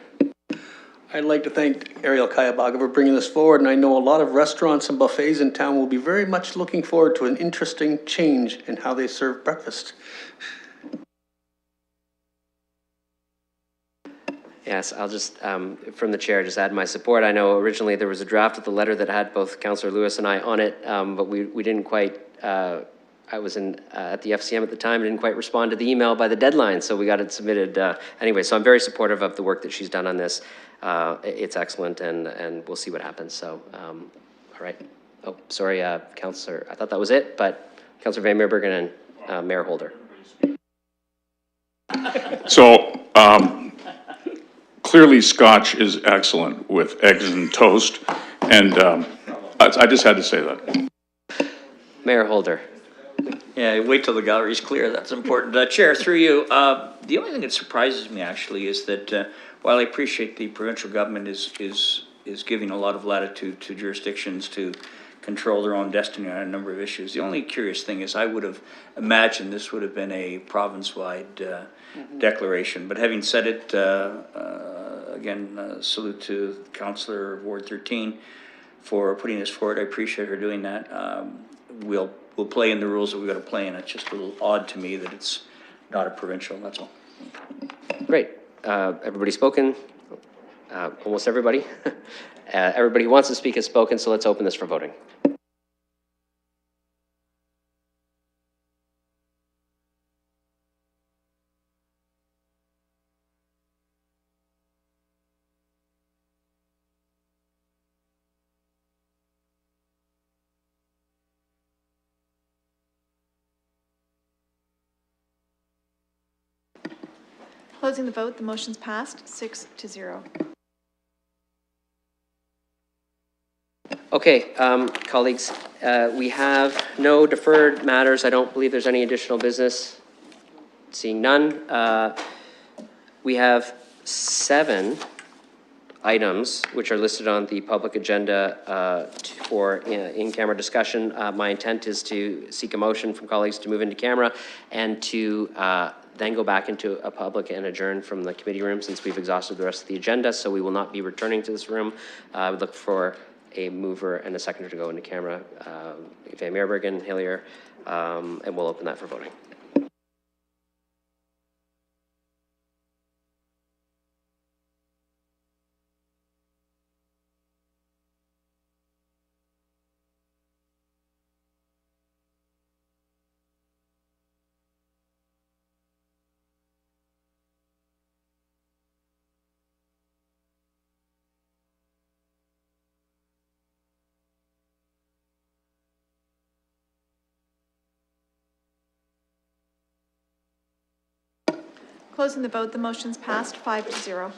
I'd like to thank Ariel Kaibaga for bringing this forward, and I know a lot of restaurants and buffets in town will be very much looking forward to an interesting change in how they serve breakfast. Yes, I'll just, from the chair, just add my support. I know originally there was a draft of the letter that had both Councillor Lewis and I on it, but we didn't quite, I was at the FCM at the time, didn't quite respond to the email by the deadline, so we got it submitted anyway. So I'm very supportive of the work that she's done on this. It's excellent, and we'll see what happens. So, all right. Oh, sorry, Councillor, I thought that was it, but Councillor Van Meerbergen and Mayor Holder. So, clearly Scotch is excellent with eggs and toast, and I just had to say that. Mayor Holder. Yeah, wait till the gallery's clear, that's important. Chair, through you, the only thing that surprises me actually is that while I appreciate the provincial government is giving a lot of latitude to jurisdictions to control their own destiny on a number of issues, the only curious thing is I would have imagined this would have been a province-wide declaration. But having said it, again, salute to Councillor Ward 13 for putting this forward. I appreciate her doing that. We'll play in the rules that we've got to play in. It's just a little odd to me that it's not a provincial, that's all. Great. Everybody's spoken. Almost everybody. Everybody who wants to speak has spoken, so let's open this for voting. Closing the vote, the motion's passed 6-0. Okay, colleagues, we have no deferred matters. I don't believe there's any additional business. Seeing none. We have 7 items which are listed on the public agenda for in-camera discussion. My intent is to seek a motion from colleagues to move into camera and to then go back into a public and adjourn from the committee room since we've exhausted the rest of the agenda, so we will not be returning to this room. I would look for a mover and a seconder to go into camera. Van Meerbergen, Hillier, and we'll open that for voting. Closing the vote, the motion's passed 5-0.